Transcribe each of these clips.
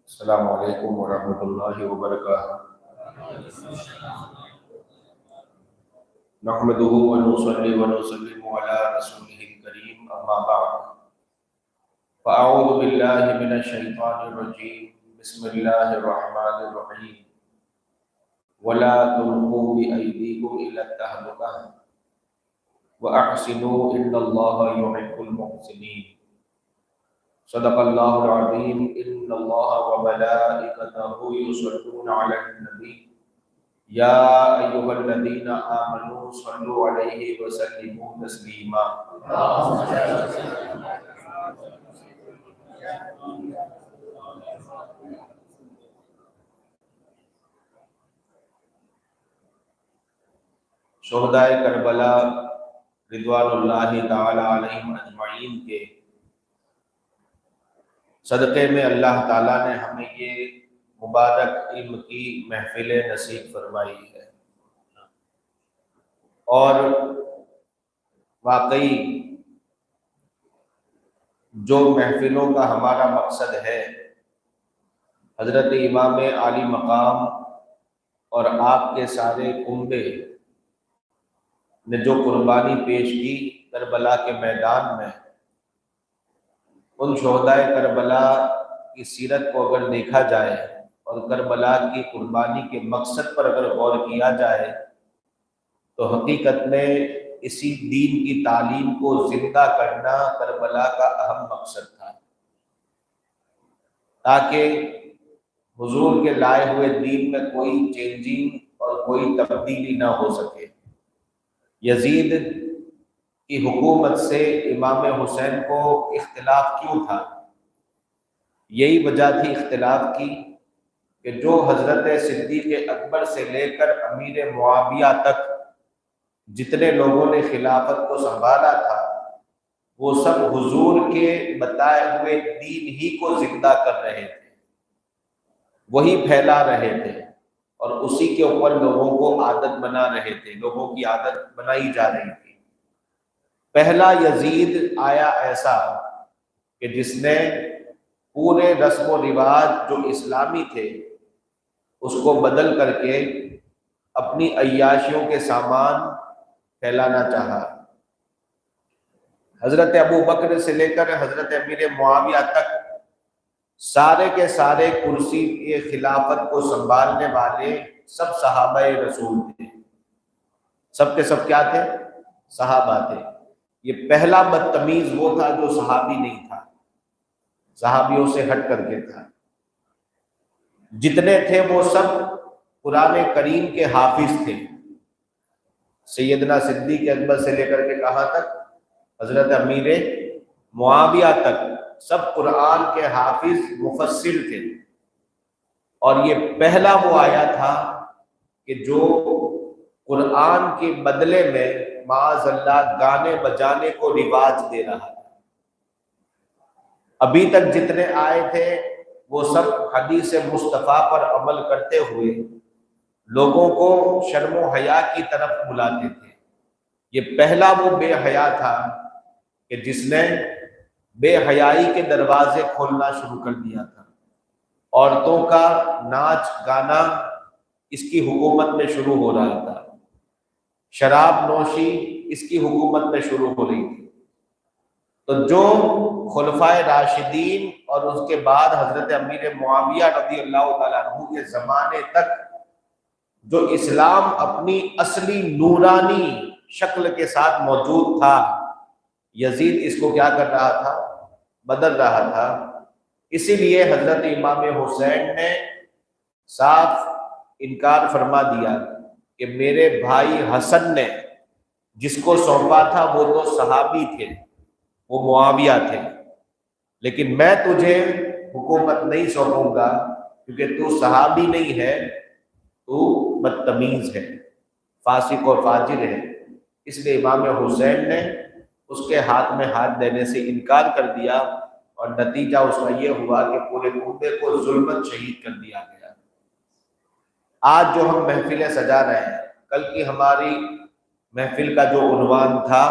السلام علیکم ورحمۃ اللہ وبرکاتہ۔ نحمده ونصلي ونسلم على رسوله الكريم اما بعد فاعوذ باللہ من الشیطان الرجیم بسم اللہ الرحمن الرحیم ولا تلقوا بأيديكم الى التهلكة واحسنوا ان اللہ يحب المحسنین۔ صدق اللہ العظیم۔ ان اللہ وملائکتہ یصلون علی النبی یا ایھا الذین آمنوا صلوا علیہ وسلموا تسلیما۔ شہدائے کربلا رضوان اللہ تعالی علیہم اجمعین کے صدقے میں اللہ تعالیٰ نے ہمیں یہ مبارک علم کی محفل نصیب فرمائی ہے، اور واقعی جو محفلوں کا ہمارا مقصد ہے، حضرت امام عالی مقام اور آپ کے سارے کنبے نے جو قربانی پیش کی کربلا کے میدان میں، ان شہدائے کربلا کی سیرت کو اگر دیکھا جائے اور کربلا کی قربانی کے مقصد پر اگر غور کیا جائے تو حقیقت میں اسی دین کی تعلیم کو زندہ کرنا کربلا کا اہم مقصد تھا، تاکہ حضور کے لائے ہوئے دین میں کوئی چینجنگ اور کوئی تبدیلی نہ ہو سکے۔ یزید کی حکومت سے امام حسین کو اختلاف کیوں تھا؟ یہی وجہ تھی اختلاف کی کہ جو حضرت صدیق اکبر سے لے کر امیر معاویہ تک جتنے لوگوں نے خلافت کو سنبھالا تھا، وہ سب حضور کے بتائے ہوئے دین ہی کو زندہ کر رہے تھے، وہی پھیلا رہے تھے، اور اسی کے اوپر لوگوں کو عادت بنا رہے تھے، لوگوں کی عادت بنائی جا رہی تھی۔ پہلا یزید آیا ایسا کہ جس نے پورے رسم و رواج جو اسلامی تھے اس کو بدل کر کے اپنی عیاشیوں کے سامان پھیلانا چاہا۔ حضرت ابو بکر سے لے کر حضرت امیر معاویہ تک سارے کے سارے کرسی کے خلافت کو سنبھالنے والے سب صحابہ رسول تھے، سب کے سب کیا تھے؟ صحابہ تھے۔ یہ پہلا بدتمیز وہ تھا جو صحابی نہیں تھا، صحابیوں سے ہٹ کر کے تھا۔ جتنے تھے وہ سب قرآن کریم کے حافظ تھے، سیدنا صدیق اکبر سے لے کر کے کہاں تک؟ حضرت امیر معاویہ تک سب قرآن کے حافظ مفسر تھے، اور یہ پہلا وہ آیا تھا کہ جو قرآن کے بدلے میں معاذ اللہ گانے بجانے کو رواج دے رہا تھا۔ ابھی تک جتنے آئے تھے وہ سب حدیث مصطفیٰ پر عمل کرتے ہوئے لوگوں کو شرم و حیا کی طرف بلاتے تھے۔ یہ پہلا وہ بے حیا تھا کہ جس نے بے حیائی کے دروازے کھولنا شروع کر دیا تھا۔ عورتوں کا ناچ گانا اس کی حکومت میں شروع ہو رہا تھا، شراب نوشی اس کی حکومت میں شروع ہو رہی تھی۔ تو جو خلفائے راشدین اور اس کے بعد حضرت امیر معاویہ رضی اللہ تعالیٰ عنہ کے زمانے تک جو اسلام اپنی اصلی نورانی شکل کے ساتھ موجود تھا، یزید اس کو کیا کر رہا تھا؟ بدل رہا تھا۔ اسی لیے حضرت امام حسین نے صاف انکار فرما دیا کہ میرے بھائی حسن نے جس کو سونپا تھا وہ تو صحابی تھے، وہ معاویہ تھے، لیکن میں تجھے حکومت نہیں سونپوں گا کیونکہ تو صحابی نہیں ہے، تو بدتمیز ہے، فاسق اور فاجر ہے۔ اس لیے امام حسین نے اس کے ہاتھ میں ہاتھ دینے سے انکار کر دیا، اور نتیجہ اس کا یہ ہوا کہ پورے کنبے کو ظلمت شہید کر دیا گیا۔ آج جو ہم محفلیں سجا رہے ہیں، کل کی ہماری محفل کا جو عنوان تھا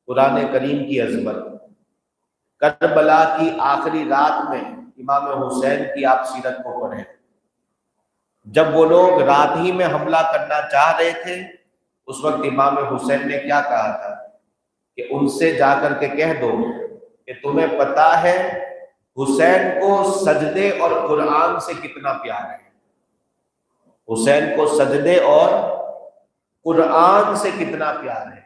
قرآن کریم کی عظمت، کربلا کی آخری رات میں امام حسین کی آپ سیرت کو پڑھیں۔ جب وہ لوگ رات ہی میں حملہ کرنا چاہ رہے تھے، اس وقت امام حسین نے کیا کہا تھا کہ ان سے جا کر کے کہہ دو کہ تمہیں پتا ہے حسین کو سجدے اور قرآن سے کتنا پیار ہے، حسین کو سجدے اور قرآن سے کتنا پیار ہے،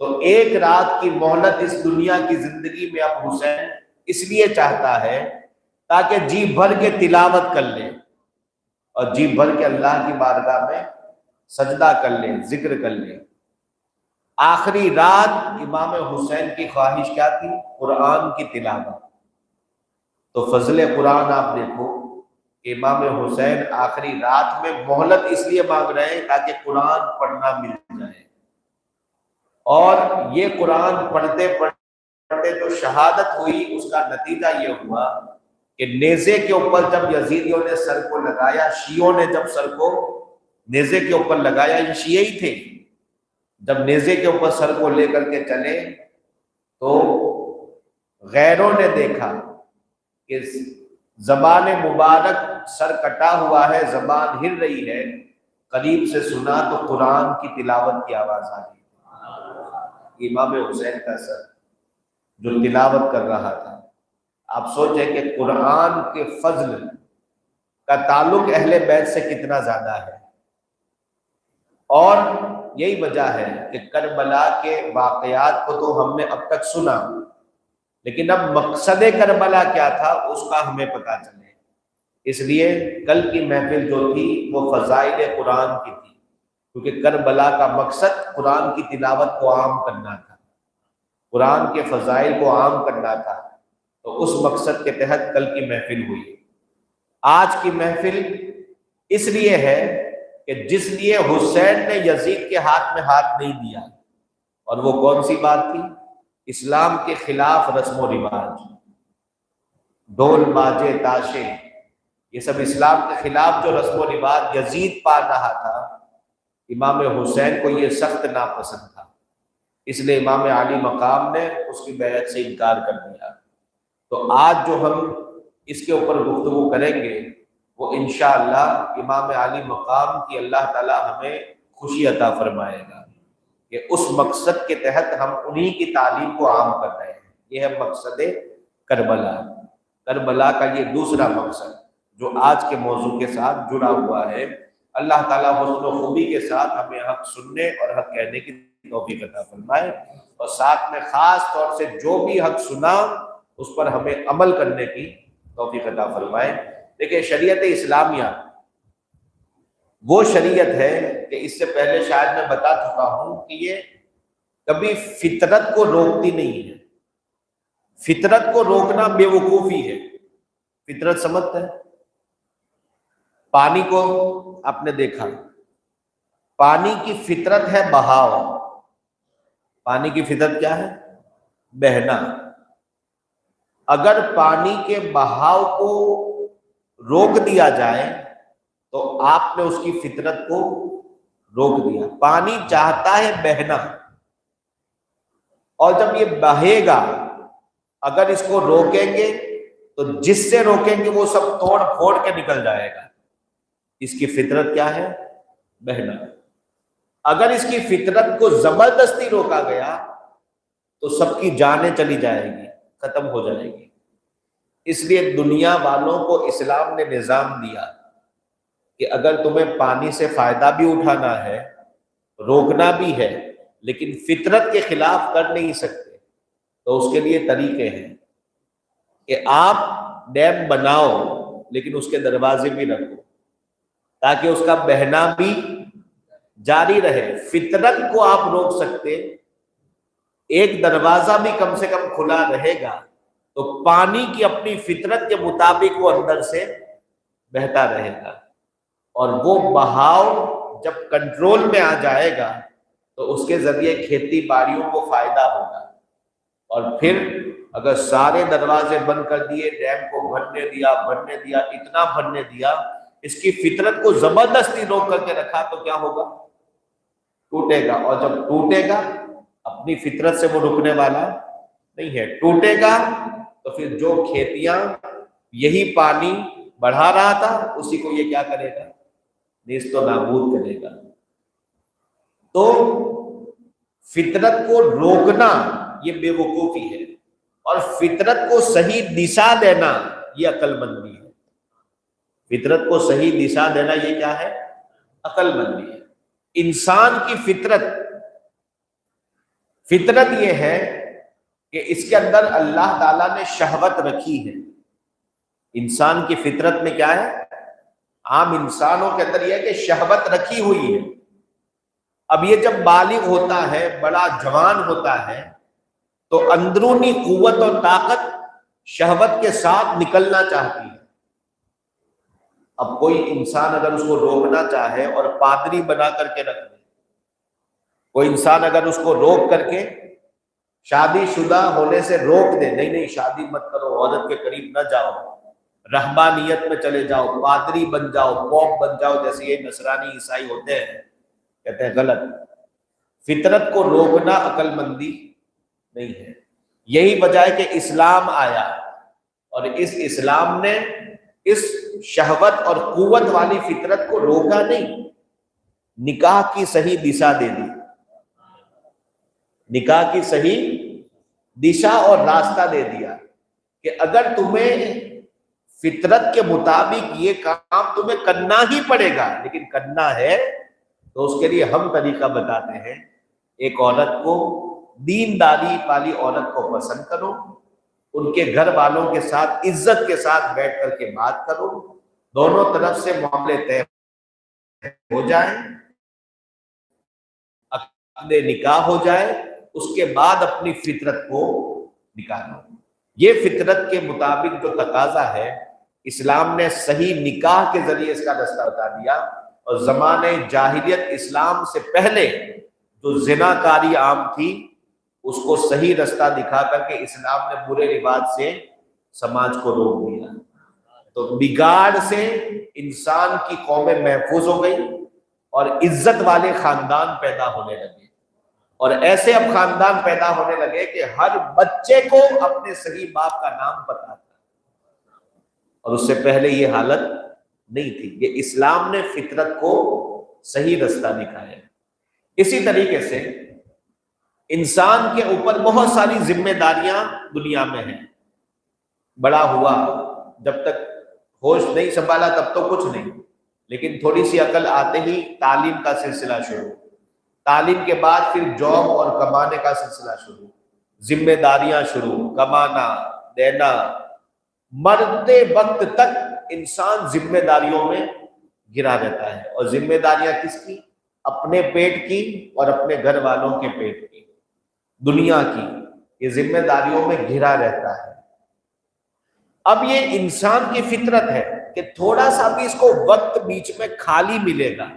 تو ایک رات کی مہلت اس دنیا کی زندگی میں اب حسین اس لیے چاہتا ہے تاکہ جی بھر کے تلاوت کر لے اور جی بھر کے اللہ کی بارگاہ میں سجدہ کر لے، ذکر کر لے۔ آخری رات امام حسین کی خواہش کیا تھی؟ قرآن کی تلاوت۔ تو فضل قرآن آپ دیکھو کہ امام حسین آخری رات میں مہلت اس لیے مانگ رہے ہیں تاکہ قرآن پڑھنا مل جائے، اور یہ قرآن پڑھتے پڑھتے جو شہادت ہوئی اس کا نتیجہ یہ ہوا کہ نیزے کے اوپر جب یزیدیوں نے سر کو لگایا، شیعوں نے جب سر کو نیزے کے اوپر لگایا، یہ شیعہ ہی تھے، جب نیزے کے اوپر سر کو لے کر کے چلے تو غیروں نے دیکھا کہ زبان مبارک سر کٹا ہوا ہے، زبان ہل رہی ہے، قریب سے سنا تو قرآن کی تلاوت کی آواز آ گئی، امام حسین کا سر جو تلاوت کر رہا تھا۔ آپ سوچیں کہ قرآن کے فضل کا تعلق اہل بیت سے کتنا زیادہ ہے، اور یہی وجہ ہے کہ کربلا کے واقعات کو تو ہم نے اب تک سنا، لیکن اب مقصد کربلا کیا تھا اس کا ہمیں پتہ چلے۔ اس لیے کل کی محفل جو تھی وہ فضائل قرآن کی تھی، کیونکہ کربلا کا مقصد قرآن کی تلاوت کو عام کرنا تھا، قرآن کے فضائل کو عام کرنا تھا، تو اس مقصد کے تحت کل کی محفل ہوئی۔ آج کی محفل اس لیے ہے کہ جس لیے حسین نے یزید کے ہاتھ میں ہاتھ نہیں دیا، اور وہ کون سی بات تھی؟ اسلام کے خلاف رسم و رواج، ڈھول باجے تاشے، یہ سب اسلام کے خلاف جو رسم و رواج یزید پال رہا تھا، امام حسین کو یہ سخت ناپسند تھا، اس لیے امام علی مقام نے اس کی بیعت سے انکار کر دیا۔ تو آج جو ہم اس کے اوپر گفتگو کریں گے وہ انشاءاللہ امام علی مقام کی اللہ تعالی ہمیں خوشی عطا فرمائے گا کہ اس مقصد کے تحت ہم انہی کی تعلیم کو عام کر رہے ہیں۔ یہ ہے مقصد کربلا، کربلا کا یہ دوسرا مقصد جو آج کے موضوع کے ساتھ جڑا ہوا ہے۔ اللہ تعالیٰ حسن و خوبی کے ساتھ ہمیں حق سننے اور حق کہنے کی توفیق عطا فرمائے، اور ساتھ میں خاص طور سے جو بھی حق سنا اس پر ہمیں عمل کرنے کی توفیق عطا فرمائے۔ دیکھیں، شریعت اسلامیہ وہ شریعت ہے کہ اس سے پہلے شاید میں بتا چکا ہوں کہ یہ کبھی فطرت کو روکتی نہیں ہے، فطرت کو روکنا بے وقوفی ہے۔ فطرت سمجھتے ہیں؟ پانی کو آپ نے دیکھا، پانی کی فطرت ہے بہاؤ، پانی کی فطرت کیا ہے؟ بہنا۔ اگر پانی کے بہاؤ کو روک دیا جائے تو آپ نے اس کی فطرت کو روک دیا۔ پانی چاہتا ہے بہنا، اور جب یہ بہے گا اگر اس کو روکیں گے تو جس سے روکیں گے وہ سب توڑ پھوڑ کے نکل جائے گا۔ اس کی فطرت کیا ہے؟ بہنا۔ اگر اس کی فطرت کو زبردستی روکا گیا تو سب کی جانیں چلی جائے گی، ختم ہو جائے گی۔ اس لیے دنیا والوں کو اسلام نے نظام دیا کہ اگر تمہیں پانی سے فائدہ بھی اٹھانا ہے، روکنا بھی ہے، لیکن فطرت کے خلاف کر نہیں سکتے، تو اس کے لیے طریقے ہیں کہ آپ ڈیم بناؤ لیکن اس کے دروازے بھی رکھو تاکہ اس کا بہنا بھی جاری رہے۔ فطرت کو آپ روک سکتے، ایک دروازہ بھی کم سے کم کھلا رہے گا تو پانی کی اپنی فطرت کے مطابق وہ اندر سے بہتا رہے گا، اور وہ بہاؤ جب کنٹرول میں آ جائے گا تو اس کے ذریعے کھیتی باڑیوں کو فائدہ ہوگا۔ اور پھر اگر سارے دروازے بند کر دیے، ڈیم کو بھرنے دیا، اتنا بھرنے دیا، اس کی فطرت کو زبردستی روک کر کے رکھا تو کیا ہوگا؟ ٹوٹے گا، اور جب ٹوٹے گا اپنی فطرت سے وہ رکنے والا نہیں ہے، ٹوٹے گا تو پھر جو کھیتیاں یہی پانی بڑھا رہا تھا، اسی کو یہ کیا کرے گا؟ نیست و نابود کرے گا۔ تو فطرت کو روکنا یہ بے وقوفی ہے، اور فطرت کو صحیح دشا دینا یہ عقل مندی ہے۔ فطرت کو صحیح دشا دینا یہ کیا ہے؟ عقل مندی ہے۔ انسان کی فطرت یہ ہے کہ اس کے اندر اللہ تعالیٰ نے شہوت رکھی ہے۔ انسان کی فطرت میں کیا ہے؟ عام انسانوں کے اندر یہ ہے کہ شہوت رکھی ہوئی ہے۔ اب یہ جب بالغ ہوتا ہے، بڑا جوان ہوتا ہے، تو اندرونی قوت اور طاقت شہوت کے ساتھ نکلنا چاہتی ہے۔ اب کوئی انسان اگر اس کو روکنا چاہے اور پادری بنا کر کے رکھ دے، کوئی انسان اگر اس کو روک کر کے شادی شدہ ہونے سے روک دے، نہیں شادی مت کرو، عورت کے قریب نہ جاؤ، رہبانیت میں چلے جاؤ، پادری بن جاؤ، پوپ بن جاؤ، جیسے یہ نصرانی عیسائی ہوتے ہیں، کہتے ہیں غلط۔ فطرت کو روکنا عقل مندی نہیں ہے۔ یہی وجہ ہے کہ اسلام آیا، اور اس اسلام نے اس شہوت اور قوت والی فطرت کو روکا نہیں، نکاح کی صحیح دشا دے دی، نکاح کی صحیح دشا اور راستہ دے دیا کہ اگر تمہیں فطرت کے مطابق یہ کام تمہیں کرنا ہی پڑے گا، لیکن کرنا ہے تو اس کے لیے ہم طریقہ بتاتے ہیں۔ ایک عورت کو، دینداری والی عورت کو پسند کرو، ان کے گھر والوں کے ساتھ عزت کے ساتھ بیٹھ کر کے بات کرو، دونوں طرف سے معاملے طے ہو جائیں، عقد نکاح ہو جائے، اس کے بعد اپنی فطرت کو نکالو۔ یہ فطرت کے مطابق جو تقاضا ہے، اسلام نے صحیح نکاح کے ذریعے اس کا رستہ بتا دیا، اور زمانے جاہلیت اسلام سے پہلے جو زنا کاری عام تھی، اس کو صحیح رستہ دکھا کر کے اسلام نے برے رواج سے سماج کو روک دیا۔ تو بگاڑ سے انسان کی قومیں محفوظ ہو گئی، اور عزت والے خاندان پیدا ہونے لگے، اور ایسے اب خاندان پیدا ہونے لگے کہ ہر بچے کو اپنے صحیح باپ کا نام پتا تھا، اور اس سے پہلے یہ حالت نہیں تھی۔ یہ اسلام نے فطرت کو صحیح رستہ دکھایا۔ اسی طریقے سے انسان کے اوپر بہت ساری ذمہ داریاں دنیا میں ہیں۔ بڑا ہوا، جب تک ہوش نہیں سنبھالا تب تو کچھ نہیں، لیکن تھوڑی سی عقل آتے ہی تعلیم کا سلسلہ شروع، تعلیم کے بعد پھر جاب اور کمانے کا سلسلہ شروع، ذمہ داریاں شروع، کمانا دینا، مرتے وقت تک انسان ذمہ داریوں میں گرا رہتا ہے۔ اور ذمہ داریاں کس کی؟ اپنے پیٹ کی اور اپنے گھر والوں کے پیٹ کی، دنیا کی، یہ ذمہ داریوں میں گھرا رہتا ہے۔ اب یہ انسان کی فطرت ہے کہ تھوڑا سا بھی اس کو وقت بیچ میں خالی ملے گا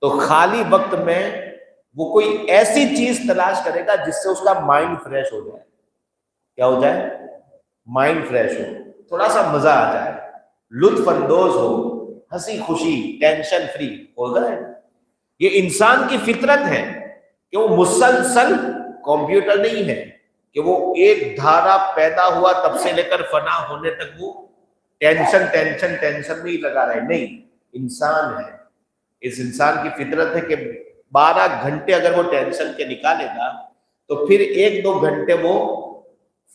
تو خالی وقت میں وہ کوئی ایسی چیز تلاش کرے گا جس سے اس کا مائنڈ فریش ہو جائے۔ کیا ہو جائے؟ مائنڈ فریش ہو، تھوڑا سا مزہ آ جائے، لطف اندوز ہو، ہنسی خوشی، ٹینشن فری ہو جائے۔ یہ انسان کی فطرت ہے کہ وہ مسلسل کمپیوٹر نہیں ہے کہ وہ ایک دھارا پیدا ہوا تب سے لے کر فنا ہونے تک وہ ٹینشن میں ہی لگا رہے، نہیں، انسان ہے۔ اس انسان کی فطرت ہے کہ 12 گھنٹے اگر وہ ٹینشن کے نکالے گا تو پھر 1-2 گھنٹے وہ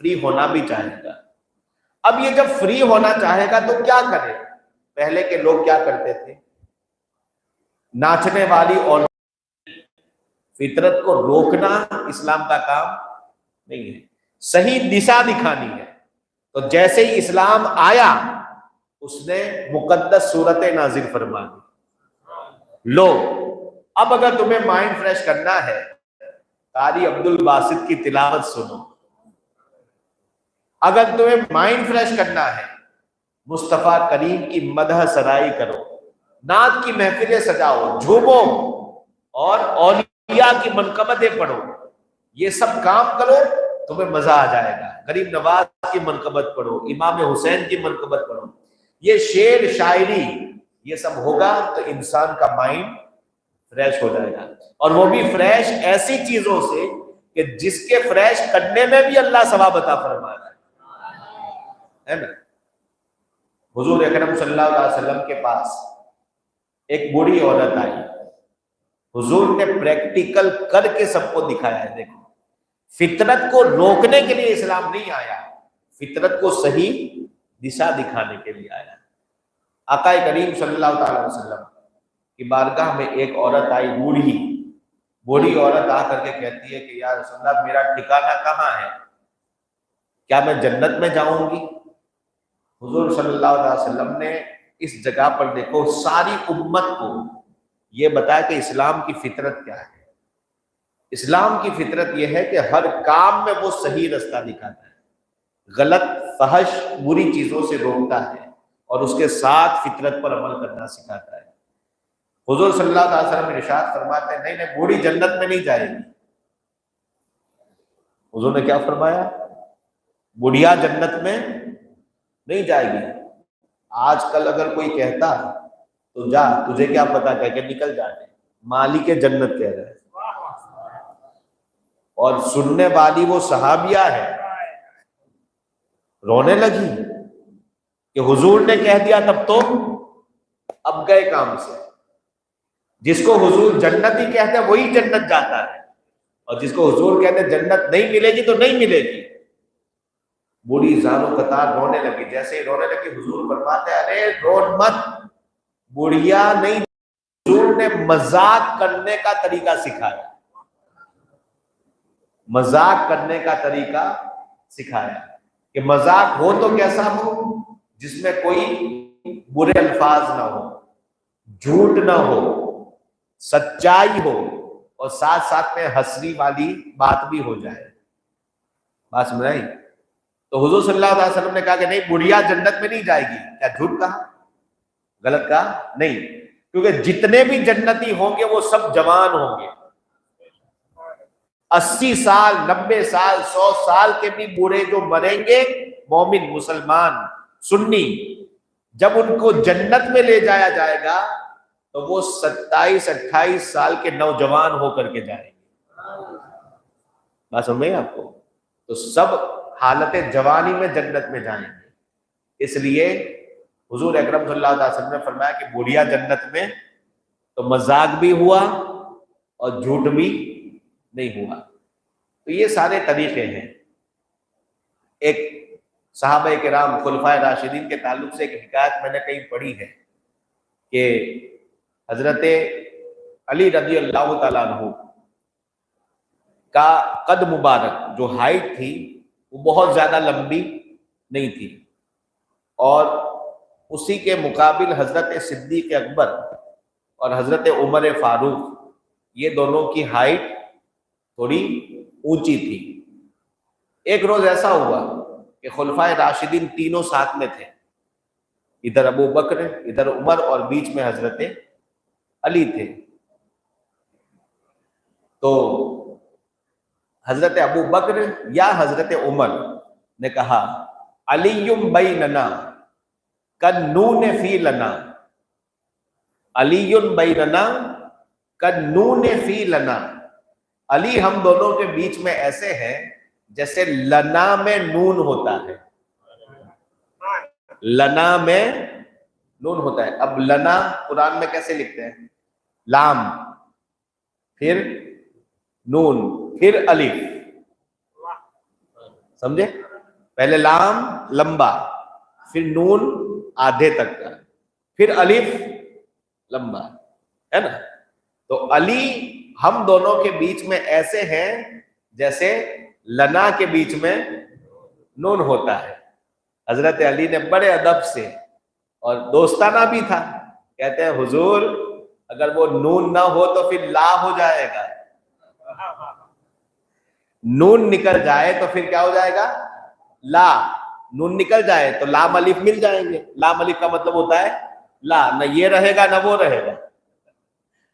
فری ہونا بھی چاہے گا۔ اب یہ جب فری ہونا چاہے گا تو کیا کرے؟ پہلے کے لوگ کیا کرتے تھے؟ ناچنے والی اور فطرت کو روکنا اسلام کا کام نہیں ہے، صحیح دشا دکھانی ہے۔ تو جیسے ہی اسلام آیا اس نے مقدس صورتیں نازل فرما دی۔ لو اب اگر تمہیں مائنڈ فریش کرنا ہے، قاری عبد الباسط کی تلاوت سنو۔ اگر تمہیں مائنڈ فریش کرنا ہے، مصطفیٰ کریم کی مدح سرائی کرو، نعت کی محفلیں سجاؤ، جھومو، اور اولیاء کی منقبتیں پڑھو، یہ سب کام کرو، تمہیں مزہ آ جائے گا۔ غریب نواز کی منقبت پڑھو، امام حسین کی منقبت پڑھو، یہ شعر شاعری یہ سب ہوگا تو انسان کا مائنڈ فریش ہو جائے گا، اور وہ بھی فریش ایسی چیزوں سے کہ جس کے فریش کرنے میں بھی اللہ ثواب عطا فرما رہا ہے نا۔ حضور اکرم صلی اللہ علیہ وسلم کے پاس ایک بوڑھی عورت آئی. حضور نے پریکٹیکل کر کے سب کو دکھایا ہے. دیکھو, فطرت کو روکنے کے لیے اسلام نہیں آیا, فطرت کو صحیح دشا دکھانے کے لیے آیا. آقا کریم صلی اللہ تعالی وسلم کی بارگاہ میں ایک عورت آئی, بوڑھی عورت آ کر کے کہتی ہے کہ یا رسول اللہ میرا ٹھکانہ کہاں ہے, کیا میں جنت میں جاؤں گی؟ حضور صلی اللہ علیہ وسلم نے اس جگہ پر دیکھو ساری امت کو یہ بتایا کہ اسلام کی فطرت کیا ہے. اسلام کی فطرت یہ ہے کہ ہر کام میں وہ صحیح رستہ دکھاتا ہے, غلط فحش بری چیزوں سے روکتا ہے اور اس کے ساتھ فطرت پر عمل کرنا سکھاتا ہے. حضور صلی اللہ علیہ وسلم ارشاد فرماتے ہیں نہیں بوڑھی جنت میں نہیں جائے گی. حضور نے کیا فرمایا؟ بڑھیا جنت میں نہیں جائے گی. آج کل اگر کوئی کہتا تو جا, تجھے کیا پتا, کہہ کے نکل جاتے, مالک جنت کہہ رہے. اور سننے والی وہ صحابیہ ہے, رونے لگی کہ حضور نے کہہ دیا تب تو اب گئے کام سے. جس کو حضور جنت ہی کہتے ہیں وہی جنت جاتا ہے, اور جس کو حضور کہتے ہیں جنت نہیں ملے گی تو نہیں ملے گی. بوڑھی زانو قطار رونے لگی. جیسے ہی رونے لگی حضور فرماتے ہیں ارے رو مت, بڑھیا نہیں. حضور نے مذاق کرنے کا طریقہ سکھایا, مذاق کرنے کا طریقہ سکھایا کہ مذاق ہو تو کیسا ہو جس میں کوئی برے الفاظ نہ ہو, جھوٹ نہ ہو, سچائی ہو, اور ساتھ ساتھ میں ہنسنے والی بات بھی ہو جائے. بات سمجھ آئی؟ تو حضور صلی اللہ علیہ وسلم نے کہا کہ نہیں بڑھیا جنت میں نہیں جائے گی. کیا جھوٹ کہا, غلط کہا؟ نہیں, کیونکہ جتنے بھی جنتی ہوں گے وہ سب جوان ہوں گے. 80 سال 90 سال 100 سال کے بھی بوڑھے جو مریں گے, مومن مسلمان سنی, جب ان کو جنت میں لے جایا جائے گا تو وہ 27-28 سال کے نوجوان ہو کر کے جائیں گے. بات سمجھ میں آپ کو؟ تو سب حالت جوانی میں جنت میں جائیں گے. اس لیے حضور اکرم صلی اللہ علیہ وسلم نے فرمایا کہ بڑھیا جنت میں تو مذاق بھی ہوا اور جھوٹ بھی نہیں ہوا. تو یہ سارے طریقے ہیں. ایک صحابہ کرام خلفائے راشدین کے تعلق سے ایک حکایت میں نے کہیں پڑھی ہے کہ حضرت علی رضی اللہ تعالیٰ عنہ کا قد مبارک جو ہائٹ تھی وہ بہت زیادہ لمبی نہیں تھی, اور اسی کے مقابل حضرت صدیق اکبر اور حضرت عمر فاروق یہ دونوں کی ہائٹ تھوڑی اونچی تھی. ایک روز ایسا ہوا کہ خلفائے راشدین تینوں ساتھ میں تھے, ادھر ابو بکر, ادھر عمر, اور بیچ میں حضرت علی تھے. تو حضرت ابو بکر یا حضرت عمر نے کہا علی بیننا کالنون فی لنا, علی بیننا کالنون فی لنا, علی ہم دونوں کے بیچ میں ایسے ہیں جیسے لنا میں نون ہوتا ہے. لنا میں نون ہوتا ہے. اب لنا قرآن میں کیسے لکھتے ہیں؟ لام, پھر نون, پھر الف. سمجھے؟ پہلے لام لمبا, پھر نون آدھے تک کا, پھر الف لمبا, ہے نا. تو علی ہم دونوں کے بیچ میں ایسے ہیں جیسے لنا کے بیچ میں نون ہوتا ہے. حضرت علی نے بڑے ادب سے, اور دوستانہ بھی تھا, کہتے ہیں حضور اگر وہ نون نہ ہو تو پھر لا ہو جائے گا, نون نکل جائے تو پھر کیا ہو جائے گا؟ لا. نون نکل جائے تو لام الف مل جائیں گے. لام الف کا مطلب ہوتا ہے لا, نہ یہ رہے گا نہ وہ رہے گا.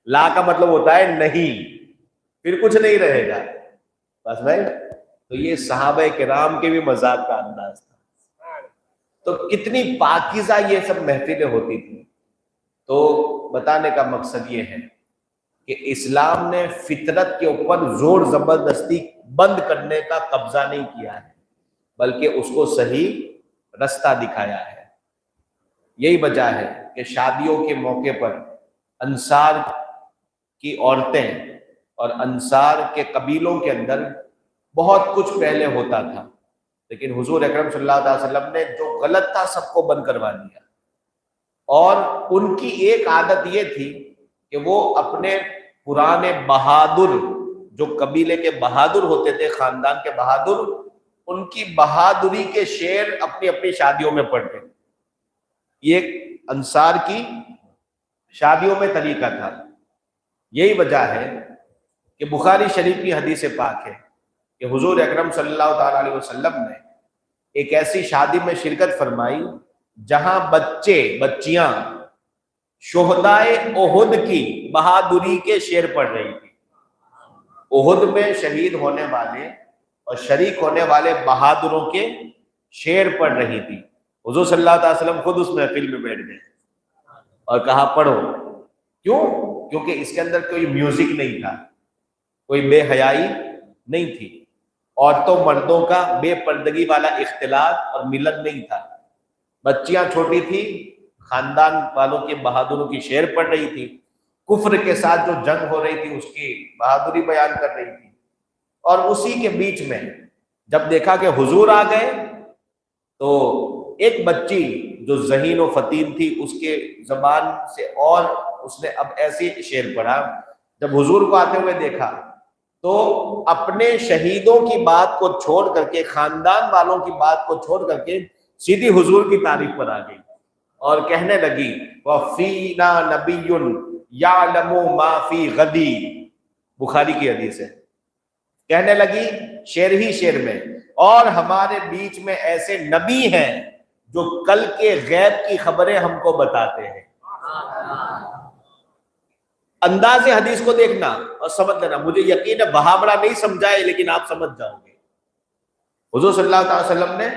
لا کا مطلب ہوتا ہے نہیں, پھر کچھ نہیں رہے گا. بس بھائی, تو یہ صحابہ کرام کے بھی مذاق کا انداز تھا. تو کتنی پاکیزہ یہ سب محفلیں ہوتی تھی. تو بتانے کا مقصد یہ ہے کہ اسلام نے فطرت کے اوپر زور زبردستی بند کرنے کا قبضہ نہیں کیا ہے, بلکہ اس کو صحیح رستہ دکھایا ہے. یہی وجہ ہے کہ شادیوں کے موقع پر انصار کی عورتیں اور انصار کے قبیلوں کے اندر بہت کچھ پہلے ہوتا تھا، لیکن حضور اکرم صلی اللہ علیہ وسلم نے جو غلط تھا سب کو بند کروا دیا. اور ان کی ایک عادت یہ تھی کہ وہ اپنے پرانے بہادر، جو قبیلے کے بہادر ہوتے تھے، خاندان کے بہادر، ان کی بہادری کے شعر اپنی اپنی شادیوں میں پڑھتے. یہ ایک انصار کی شادیوں میں طریقہ تھا. یہی وجہ ہے کہ بخاری شریف کی حدیث پاک ہے کہ حضور اکرم صلی اللہ تعالیٰ علیہ وسلم نے ایک ایسی شادی میں شرکت فرمائی جہاں بچیاں شہدائے احد کی بہادری کے شعر پڑھ رہی تھی. احد میں شہید ہونے والے اور شریک ہونے والے بہادروں کے شعر پڑھ رہی تھی. حضور صلی اللہ علیہ وسلم خود اس محفل میں بیٹھ گئے اور کہا پڑھو. کیوں؟ کیونکہ اس کے اندر کوئی میوزک نہیں تھا، کوئی بے حیائی نہیں تھی، عورتوں مردوں کا بے پردگی والا اختلاط اور ملن نہیں تھا. بچیاں چھوٹی تھی، خاندان والوں کے بہادروں کی شعر پڑھ رہی تھی، کفر کے ساتھ جو جنگ ہو رہی تھی اس کی بہادری بیان کر رہی تھی. اور اسی کے بیچ میں جب دیکھا کہ حضور آ گئے تو ایک بچی جو ذہین و فطین تھی اس کے زبان سے اور اس نے اب ایسی شعر پڑھا. جب حضور کو آتے ہوئے دیکھا تو اپنے شہیدوں کی بات کو چھوڑ کر کے، خاندان والوں کی بات کو چھوڑ کر کے سیدھی حضور کی تعریف پر آ گئی اور کہنے لگی وَفِينَا نَبِيٌّ يَعْلَمُ مَا فِي غَدِي. بخاری کی حدیث ہے. کہنے لگی شعر ہی شعر میں، اور ہمارے بیچ میں ایسے نبی ہیں جو کل کے غیب کی خبریں ہم کو بتاتے ہیں. انداز حدیث کو دیکھنا اور سمجھ لینا. مجھے یقین ہے بہا نہیں سمجھائے لیکن آپ سمجھ جاؤ گے. حضور صلی اللہ علیہ وسلم نے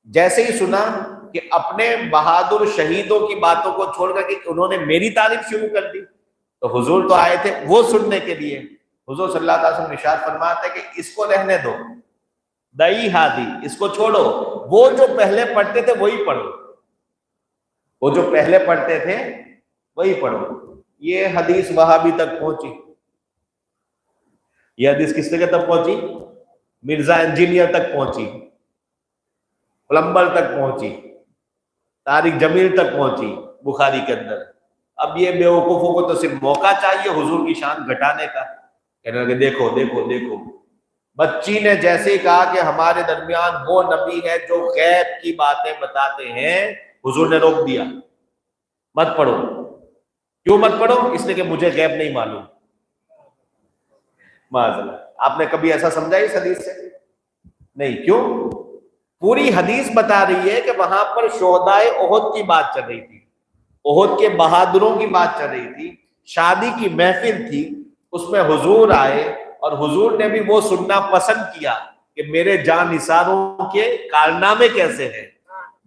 جیسے ہی سنا کہ اپنے بہادر شہیدوں کی باتوں کو چھوڑ کر کے انہوں نے میری تعریف شروع کر دی، تو حضور تو آئے تھے وہ سننے کے لیے. حضور صلی اللہ علیہ وسلم ارشاد فرماتے ہیں کہ اس کو رہنے دو، دئی ہادی، اس کو چھوڑو، وہ جو پہلے پڑھتے تھے وہی پڑھو، وہ جو پہلے پڑھتے تھے وہی پڑھو. یہ حدیث وہابی تک پہنچی. یہ حدیث کس جگہ تک پہنچی؟ مرزا انجینئر تک پہنچی، پلمبر تک پہنچی، طارق جمیل تک پہنچی بخاری کے اندر. اب یہ بیوقوفوں کو تو صرف موقع چاہیے حضور کی شان گھٹانے کا، کہنے لگے دیکھو دیکھو دیکھو. بچی نے جیسے ہی کہا کہ ہمارے درمیان وہ نبی ہے جو غیب کی باتیں بتاتے ہیں، حضور نے روک دیا، مت پڑھو. کیوں مت پڑھو؟ اس لیے کہ مجھے غیب نہیں معلوم. معذرت، آپ نے کبھی ایسا سمجھا اس حدیث سے؟ نہیں. کیوں؟ پوری حدیث بتا رہی ہے کہ وہاں پر شہدائے احد کی بات چل رہی تھی، احد کے بہادروں کی بات چل رہی تھی، شادی کی محفل تھی، اس میں حضور آئے اور حضور نے بھی وہ سننا پسند کیا کہ میرے جان نثاروں کے کارنامے کیسے ہیں.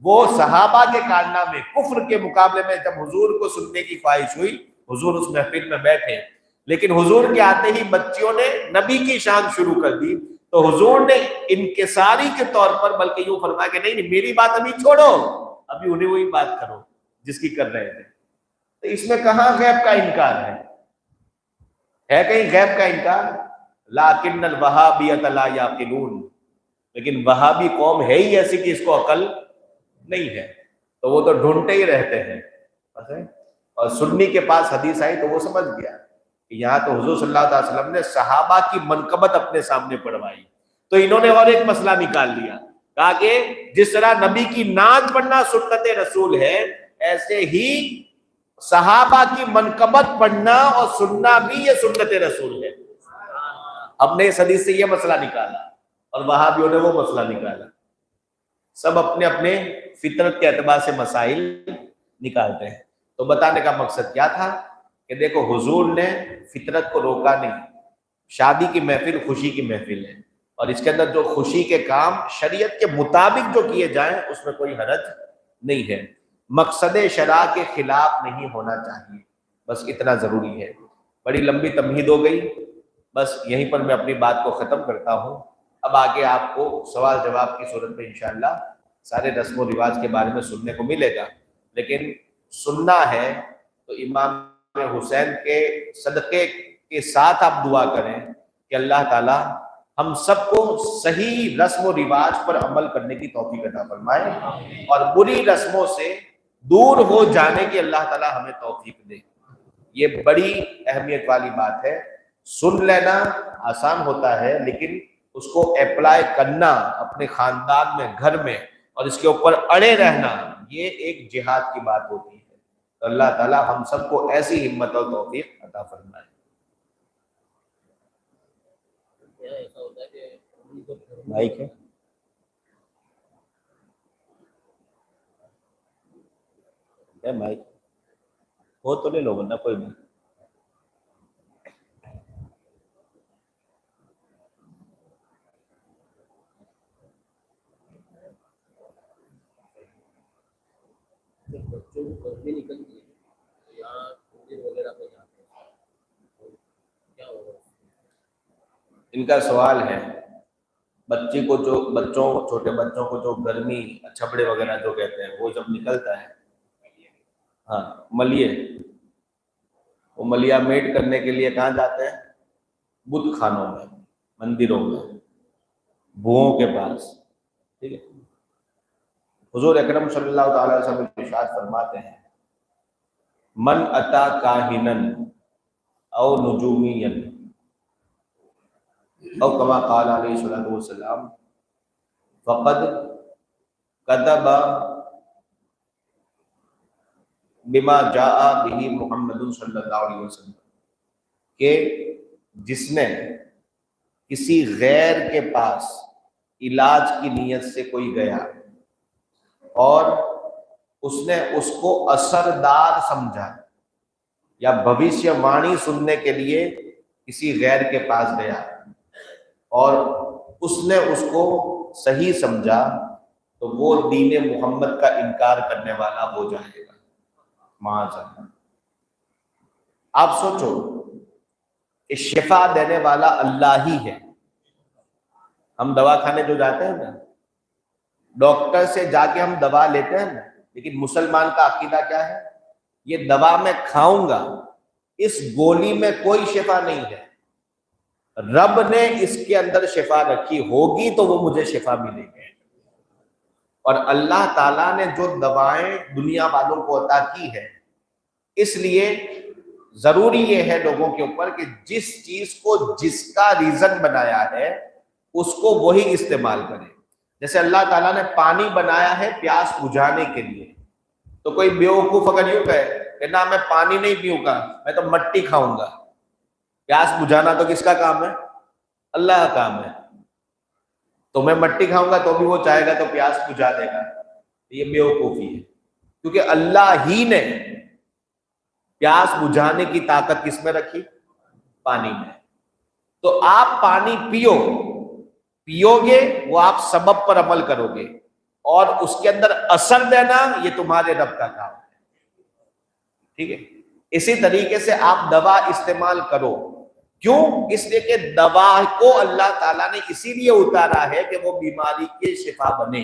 وہ صحابہ کے کارنامے کفر کے مقابلے میں جب حضور کو سننے کی خواہش ہوئی، حضور اس محفل میں بیٹھے، لیکن حضور کے آتے ہی بچیوں نے نبی کی شان شروع کر دی. تو حضور نے انکساری کے طور پر بلکہ یوں فرمایا کہ نہیں میری بات ابھی چھوڑو، ابھی انہیں وہی بات کرو جس کی کر رہے تھے. تو اس میں کہاں غیب کا انکار ہے کہیں غیب کا انکار؟ لیکن الوہابیۃ لا یعقلون. لیکن وہابی قوم ہے ہی ایسی کہ اس کو عقل نہیں ہے، تو وہ تو ڈھونڈتے ہی رہتے ہیں. اور سنی کے پاس حدیث آئی تو وہ سمجھ گیا کہ یہاں تو حضور صلی اللہ علیہ وسلم نے صحابہ کی منقبت اپنے سامنے پڑھوائی. تو انہوں نے اور ایک مسئلہ نکال لیا، کہا کہ جس طرح نبی کی نعت پڑھنا سنت رسول ہے، ایسے ہی صحابہ کی منقبت پڑھنا اور سننا بھی یہ سنت رسول ہے. ہم نے اس حدیث سے یہ مسئلہ نکالا اور وہابیوں نے وہ مسئلہ نکالا. سب اپنے اپنے فطرت کے اعتبار سے مسائل نکالتے ہیں. تو بتانے کا مقصد کیا تھا کہ دیکھو حضور نے فطرت کو روکا نہیں. شادی کی محفل خوشی کی محفل ہے، اور اس کے اندر جو خوشی کے کام شریعت کے مطابق جو کیے جائیں اس میں کوئی حرج نہیں ہے. مقصد شرع کے خلاف نہیں ہونا چاہیے، بس اتنا ضروری ہے. بڑی لمبی تمہید ہو گئی، بس یہیں پر میں اپنی بات کو ختم کرتا ہوں. اب آگے آپ کو سوال جواب کی صورت میں انشاءاللہ سارے رسم و رواج کے بارے میں سننے کو ملے گا، لیکن سننا ہے تو امام حسین کے صدقے کے ساتھ آپ دعا کریں کہ اللہ تعالیٰ ہم سب کو صحیح رسم و رواج پر عمل کرنے کی توفیق عطا فرمائے اور بری رسموں سے دور ہو جانے کی اللہ تعالیٰ ہمیں توفیق دے۔ یہ بڑی اہمیت والی بات ہے۔ سن لینا آسان ہوتا ہے، لیکن اس کو اپلائی کرنا اپنے خاندان میں، گھر میں، اور اس کے اوپر اڑے رہنا، یہ ایک جہاد کی بات ہوتی ہے۔ تو اللہ تعالیٰ ہم سب کو ایسی ہمت اور توفیق عطا فرمائے۔ مائک ہے؟ کیا مائک ہو تو لے لو، ورنہ کوئی نہیں۔ ان کا سوال ہے، بچی کو جو چھوٹے بچوں کو جو گرمی چھبڑے وغیرہ جو کہتے ہیں، وہ جب نکلتا ہے، ہاں ملیے، وہ ملیا میٹ کرنے کے لیے کہاں جاتے ہیں؟ بت خانوں میں، مندروں میں، بھوؤں کے پاس، ٹھیک ہے۔ حضور اکرم صلی اللہ تعالی علیہ وسلم ارشاد فرماتے ہیں، من اتا کاہنن او نجومین او کما قال علیہ الصلوۃ والسلام فقد کذب بما جاء بہ محمد صلی اللہ علیہ وسلم، کہ جس نے کسی غیر کے پاس علاج کی نیت سے کوئی گیا اور اس نے اس کو اثردار سمجھا، یا بھوشیہ وانی سننے کے لیے کسی غیر کے پاس گیا اور اس نے اس کو صحیح سمجھا، تو وہ دین محمد کا انکار کرنے والا ہو جائے گا، معاذ اللہ۔ آپ سوچو کہ شفا دینے والا اللہ ہی ہے۔ ہم دوا کھانے جو جاتے ہیں نا، ڈاکٹر سے جا کے ہم دوا لیتے ہیں نا، لیکن مسلمان کا عقیدہ کیا ہے؟ یہ دوا میں کھاؤں گا، اس گولی میں کوئی شفا نہیں ہے، رب نے اس کے اندر شفا رکھی ہوگی تو وہ مجھے شفا ملے گی۔ اور اللہ تعالیٰ نے جو دوائیں دنیا والوں کو عطا کی ہے، اس لیے ضروری یہ ہے لوگوں کے اوپر کہ جس چیز کو جس کا ریزن بنایا ہے اس کو وہی استعمال کریں۔ جیسے اللہ تعالیٰ نے پانی بنایا ہے پیاس بجھانے کے لیے، تو کوئی بیوقوف اگر یوں کہے کہ نہ میں پانی نہیں پیوں گا، میں تو مٹی کھاؤں گا، پیاس بجھانا تو کس کا کام ہے؟ اللہ کا کام ہے۔ تو میں مٹی کھاؤں گا تو بھی وہ چاہے گا تو پیاس بجھا دے گا، یہ بیوقوفی ہے، کیونکہ اللہ ہی نے پیاس بجھانے کی طاقت کس میں رکھی؟ پانی میں۔ تو آپ پانی پیو گے، وہ آپ سبب پر عمل کرو گے، اور اس کے اندر اثر دینا یہ تمہارے رب کا کام ہے، ٹھیک ہے۔ اسی طریقے سے آپ دوا استعمال کرو، کیوں؟ اس لیے کہ دوا کو اللہ تعالیٰ نے اسی لیے اتارا ہے کہ وہ بیماری کے شفا بنے،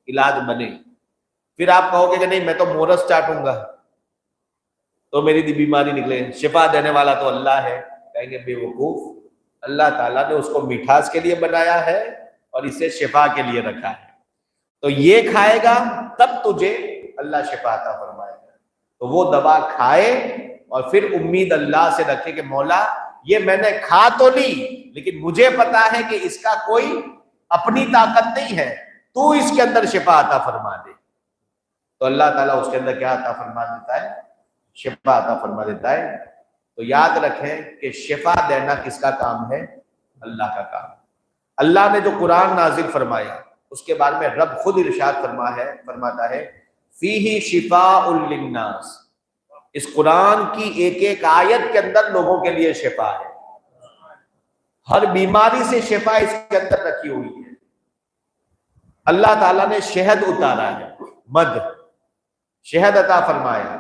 علاج بنے۔ پھر آپ کہو گے کہ نہیں میں تو مورس چاٹوں گا تو میری بیماری نکلے، شفا دینے والا تو اللہ ہے، کہیں گے بے وقوف، اللہ تعالیٰ نے اس کو مٹھاس کے لیے بنایا ہے اور اسے شفا کے لیے رکھا ہے، تو یہ کھائے گا تب تجھے اللہ شفا عطا فرمائے گا۔ تو وہ دوا کھائے اور پھر امید اللہ سے رکھے کہ مولا یہ میں نے کھا تو لی، لیکن مجھے پتا ہے کہ اس کا کوئی اپنی طاقت نہیں ہے، تو اس کے اندر شفا عطا فرما دے۔ تو اللہ تعالیٰ اس کے اندر کیا عطا فرما دیتا ہے؟ شفا عطا فرما دیتا ہے۔ تو یاد رکھیں کہ شفا دینا کس کا کام ہے؟ اللہ کا کام۔ اللہ نے جو قرآن نازل فرمایا اس کے بارے میں رب خود ارشاد فرماتا ہے فیہ شفاء للناس، اس قرآن کی ایک ایک آیت کے اندر لوگوں کے لیے شفا ہے، ہر بیماری سے شفا اس کے اندر رکھی ہوئی ہے۔ اللہ تعالیٰ نے شہد اتارا ہے، مد، شہد عطا فرمایا،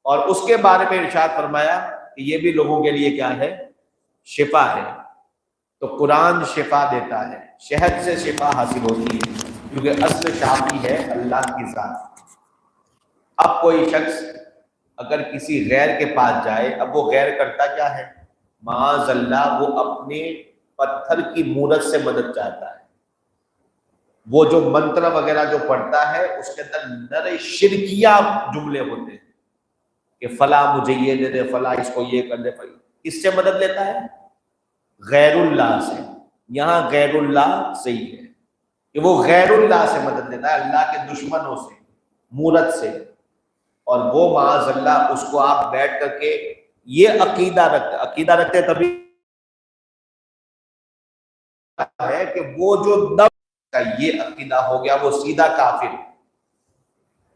اور اس کے بارے میں ارشاد فرمایا کہ یہ بھی لوگوں کے لیے کیا ہے؟ شفا ہے۔ تو قرآن شفا دیتا ہے، شہد سے شفا حاصل ہوتی ہے، کیونکہ اصل شافی ہے اللہ کی ذات۔ اب کوئی شخص اگر کسی غیر کے پاس جائے، اب وہ غیر کرتا کیا ہے؟ معاذ اللہ وہ اپنے پتھر کی مورت سے مدد چاہتا ہے، وہ جو منتر وغیرہ جو پڑھتا ہے اس کے اندر نر شرکیہ جملے ہوتے ہیں کہ فلاں مجھے یہ دے دے، فلاں اس کو یہ کر دے، کس سے مدد لیتا ہے؟ غیر اللہ سے۔ یہاں غیر اللہ صحیح ہے کہ وہ غیر اللہ سے مدد لیتا ہے، اللہ کے دشمنوں سے، مورت سے، اور وہ معاذ اللہ اس کو آپ بیٹھ کر کے یہ عقیدہ رکھتے تبھی ہے کہ وہ جو نب کا یہ عقیدہ ہو گیا وہ سیدھا کافر،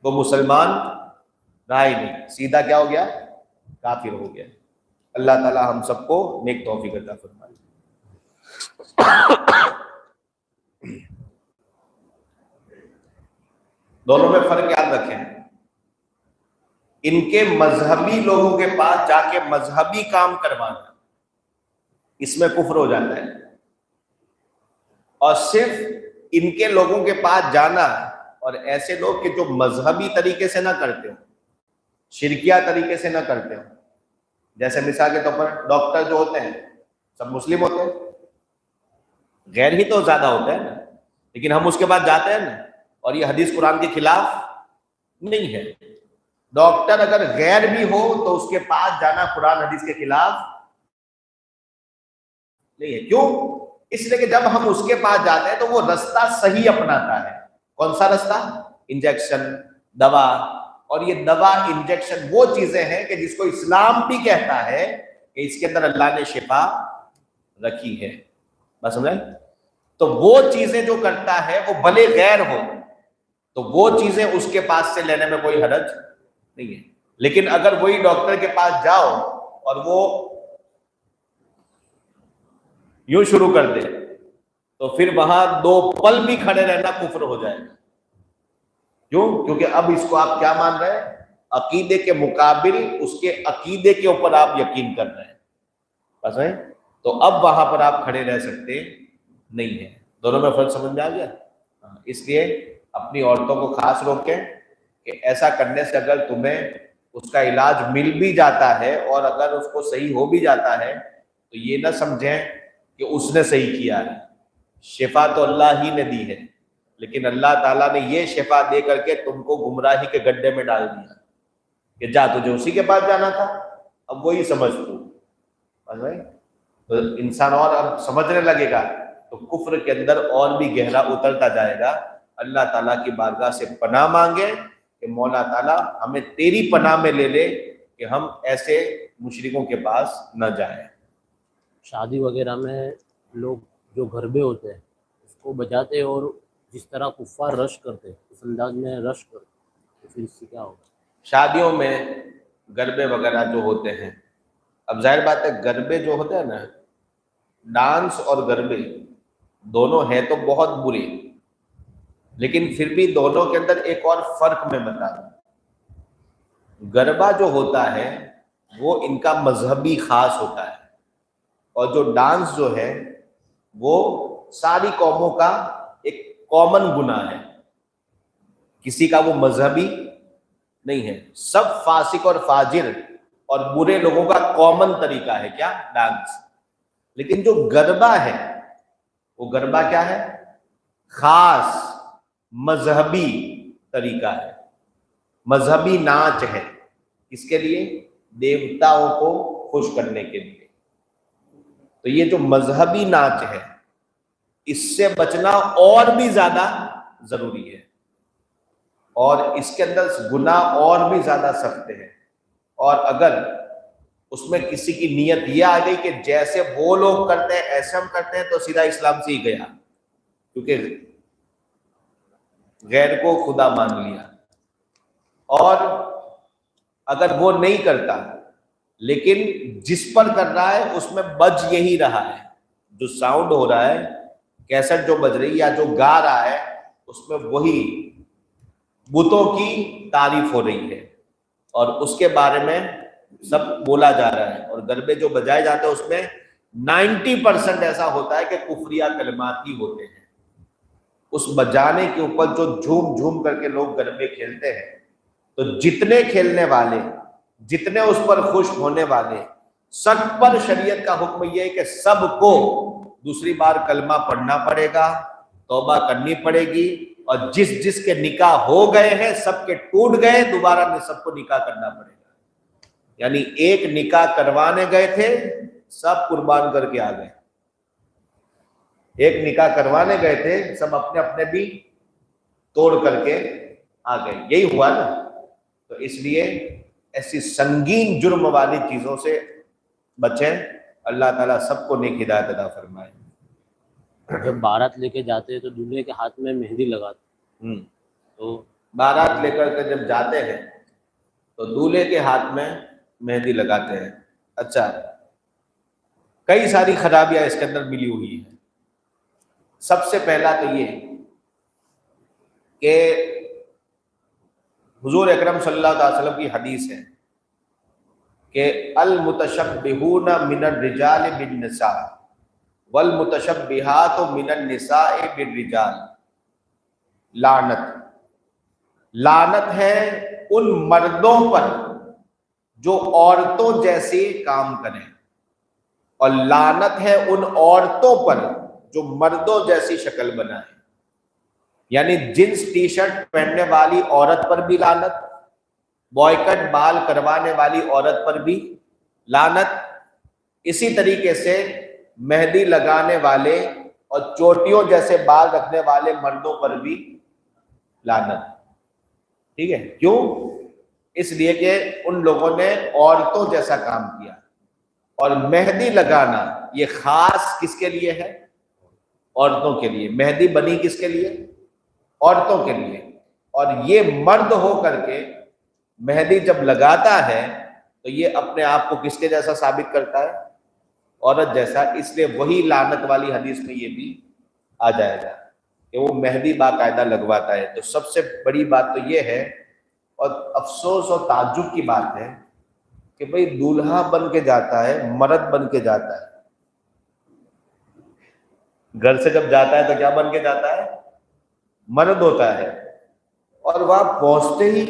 وہ مسلمان رہا ہی نہیں، سیدھا کیا ہو گیا؟ کافر ہو گیا۔ اللہ تعالی ہم سب کو نیک توفیق عطا فرمائے۔ دونوں میں فرق یاد رکھیں، ان کے مذہبی لوگوں کے پاس جا کے مذہبی کام کروانا اس میں کفر ہو جاتا ہے، اور صرف ان کے لوگوں کے پاس جانا اور ایسے لوگ کہ جو مذہبی طریقے سے نہ کرتے ہوں، شرکیہ طریقے سے نہ کرتے ہوں، جیسے مثال کے طور پر ڈاکٹر جو ہوتے ہیں سب مسلم ہوتے ہیں، غیر ہی تو زیادہ ہوتا ہے نا، لیکن ہم اس کے بعد جاتے ہیں نا، اور یہ حدیث قرآن کے خلاف نہیں ہے۔ ڈاکٹر اگر غیر بھی ہو تو اس کے پاس جانا قرآن حدیث کے خلاف نہیں ہے۔ کیوں؟ اس لیے کہ جب ہم اس کے پاس جاتے ہیں تو وہ رستہ صحیح اپناتا ہے۔ کون سا رستہ؟ انجیکشن، دوا، اور یہ دوا انجیکشن وہ چیزیں ہیں کہ جس کو اسلام بھی کہتا ہے کہ اس کے اندر اللہ نے شفا رکھی ہے، بس سمجھیں؟ تو وہ چیزیں جو کرتا ہے وہ بھلے غیر ہو تو وہ چیزیں اس کے پاس سے لینے میں کوئی حرج نہیں ہے، لیکن اگر وہی ڈاکٹر کے پاس جاؤ اور وہ یوں شروع کر دے تو پھر وہاں دو پل بھی کھڑے رہنا کفر ہو جائے گا۔ کیوں؟ کیونکہ اب اس کو آپ کیا مان رہے ہیں؟ عقیدے کے مقابل اس کے عقیدے کے اوپر آپ یقین کر رہے ہیں، بس ہے؟ تو اب وہاں پر آپ کھڑے رہ سکتے نہیں ہیں۔ دونوں میں فرق سمجھ میں آ گیا؟ اس لیے اپنی عورتوں کو خاص روکیں کہ ایسا کرنے سے اگر تمہیں اس کا علاج مل بھی جاتا ہے اور اگر اس کو صحیح ہو بھی جاتا ہے تو یہ نہ سمجھیں کہ اس نے صحیح کیا ہے، شفا تو اللہ ہی نے دی ہے، لیکن اللہ تعالیٰ نے یہ شفا دے کر کے تم کو گمراہی کے گڈھے میں ڈال دیا کہ جا تجھے اسی کے پاس جانا تھا، اب وہی سمجھ تو انسان اور اب سمجھنے لگے گا تو کفر کے اندر اور بھی گہرا اترتا جائے گا۔ اللہ تعالیٰ کی بارگاہ سے پناہ مانگے کہ مولا تعالیٰ ہمیں تیری پناہ میں لے لے کہ ہم ایسے مشرکوں کے پاس نہ جائیں۔ شادی وغیرہ میں لوگ جو گھربے ہوتے ہیں اس کو بجاتے اور جس طرح کفار رش کرتے اس انداز میں رش کرتے تو پھر اس سے کیا ہوگا؟ شادیوں میں گربے وغیرہ جو ہوتے ہیں، اب ظاہر بات ہے گربے جو ہوتے ہیں نا، ڈانس اور گربے دونوں ہیں تو بہت برے، لیکن پھر بھی دونوں کے اندر ایک اور فرق میں بتا دوں۔ گربا جو ہوتا ہے وہ ان کا مذہبی خاص ہوتا ہے، اور جو ڈانس جو ہے وہ ساری قوموں کا ایک کامن گناہ ہے، کسی کا وہ مذہبی نہیں ہے، سب فاسق اور فاجر اور برے لوگوں کا کامن طریقہ ہے کیا؟ ڈانس۔ لیکن جو گربا ہے وہ گربا کیا ہے؟ خاص مذہبی طریقہ ہے، مذہبی ناچ ہے، کس کے لیے؟ دیوتاؤں کو خوش کرنے کے لیے۔ تو یہ جو مذہبی ناچ ہے اس سے بچنا اور بھی زیادہ ضروری ہے، اور اس کے اندر گناہ اور بھی زیادہ سخت ہے، اور اگر اس میں کسی کی نیت یہ آ گئی کہ جیسے وہ لوگ کرتے ہیں ایسے ہم کرتے ہیں تو سیدھا اسلام سے ہی گیا، کیونکہ غیر کو خدا مان لیا۔ اور اگر وہ نہیں کرتا لیکن جس پر کر رہا ہے اس میں بج یہی رہا ہے، جو ساؤنڈ ہو رہا ہے، کیسٹ جو بج رہی یا جو گا رہا ہے اس میں وہی بتوں کی تعریف ہو رہی ہے اور اس کے بارے میں سب بولا جا رہا ہے، اور گربے جو بجائے جاتے ہیں اس میں 90% ایسا ہوتا ہے کہ کفریہ کلمات ہی ہوتے ہیں۔ اس بجانے کے اوپر جو جھوم جھوم کر کے لوگ گربے کھیلتے ہیں تو جتنے کھیلنے والے، جتنے اس پر خوش ہونے والے، سب پر شریعت کا حکم یہ ہے کہ سب کو دوسری بار کلمہ پڑھنا پڑے گا، توبہ کرنی پڑے گی، اور جس جس کے نکاح ہو گئے ہیں سب کے ٹوٹ گئے، دوبارہ سب کو نکاح کرنا پڑے گا۔ یعنی ایک نکاح کروانے گئے تھے، سب قربان کر کے آ گئے۔ ایک نکاح کروانے گئے تھے، سب اپنے اپنے بھی توڑ کر کے آ گئے۔ یہی ہوا نا۔ تو اس لیے ایسی سنگین جرم والی چیزوں سے بچیں۔ اللہ تعالیٰ سب کو نیک ہدایت عطا فرمائے۔ جب بارات لے کے جاتے ہیں تو دولہے کے ہاتھ میں مہندی لگاتے ہیں، تو بارات لے کر کے جب جاتے ہیں تو دولہے کے ہاتھ میں مہندی لگاتے ہیں۔ اچھا، کئی ساری خرابیاں اس کے اندر ملی ہوئی ہیں۔ سب سے پہلا تو یہ کہ حضور اکرم صلی اللہ علیہ وسلم کی حدیث ہے کہ المتشبہون من الرجال بالنساء والمتشبہات من النساء بالرجال، لعنت ہے ان مردوں پر جو عورتوں جیسے کام کریں، اور لعنت ہے ان عورتوں پر جو مردوں جیسی شکل بنائیں۔ یعنی جنس ٹی شرٹ پہننے والی عورت پر بھی لعنت، بوائے کٹ بال کروانے والی عورت پر بھی لعنت، اسی طریقے سے مہندی لگانے والے اور چوٹیوں جیسے بال رکھنے والے مردوں پر بھی لعنت۔ ٹھیک ہے؟ کیوں؟ اس لیے کہ ان لوگوں نے عورتوں جیسا کام کیا۔ اور مہندی لگانا یہ خاص کس کے لیے ہے؟ عورتوں کے لیے۔ مہندی بنی کس کے لیے؟ عورتوں کے لیے۔ اور یہ مرد ہو کر کے مہندی جب لگاتا ہے تو یہ اپنے آپ کو کس کے جیسا ثابت کرتا ہے؟ عورت جیسا۔ اس لیے وہی لعنت والی حدیث میں یہ بھی آ جائے گا کہ وہ مہندی باقاعدہ لگواتا ہے۔ تو سب سے بڑی بات تو یہ ہے، اور افسوس اور تعجب کی بات ہے کہ بھئی دولہا بن کے جاتا ہے، مرد بن کے جاتا ہے۔ گھر سے جب جاتا ہے تو کیا بن کے جاتا ہے؟ مرد ہوتا ہے، اور وہاں پہنچتے ہی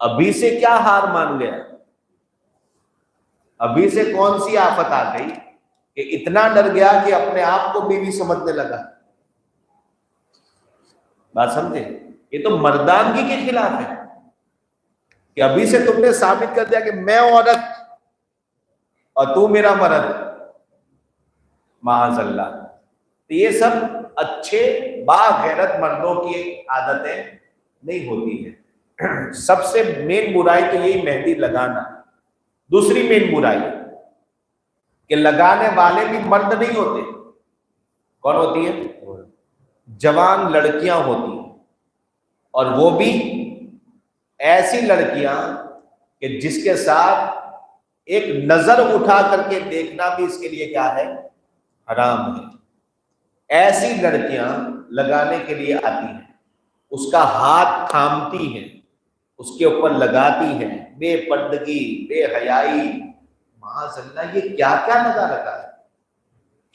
ابھی سے کیا ہار مان گیا، ابھی سے کون سی آفت آ گئی کہ اتنا ڈر گیا کہ اپنے آپ کو بیوی سمجھنے لگا۔ بات سمجھے؟ یہ تو مردانگی کے خلاف ہے کہ ابھی سے تم نے ثابت کر دیا کہ میں عورت اور تو میرا مرد۔ معاذ اللہ۔ تو یہ سب اچھے باغیرت مردوں کی عادتیں نہیں ہوتی ہیں۔ سب سے مین برائی تو یہی مہندی لگانا۔ دوسری مین برائی کہ لگانے والے بھی مرد نہیں ہوتے۔ کون ہوتی ہے؟ جوان لڑکیاں ہوتی ہیں، اور وہ بھی ایسی لڑکیاں کہ جس کے ساتھ ایک نظر اٹھا کر کے دیکھنا بھی اس کے لیے کیا ہے؟ حرام ہے۔ ایسی لڑکیاں لگانے کے لیے آتی ہیں، اس کا ہاتھ تھامتی ہیں، اس کے اوپر لگاتی ہیں، بے پردگی، بے حیائی، معاذ اللہ، یہ کیا کیا لگا رکھا ہے۔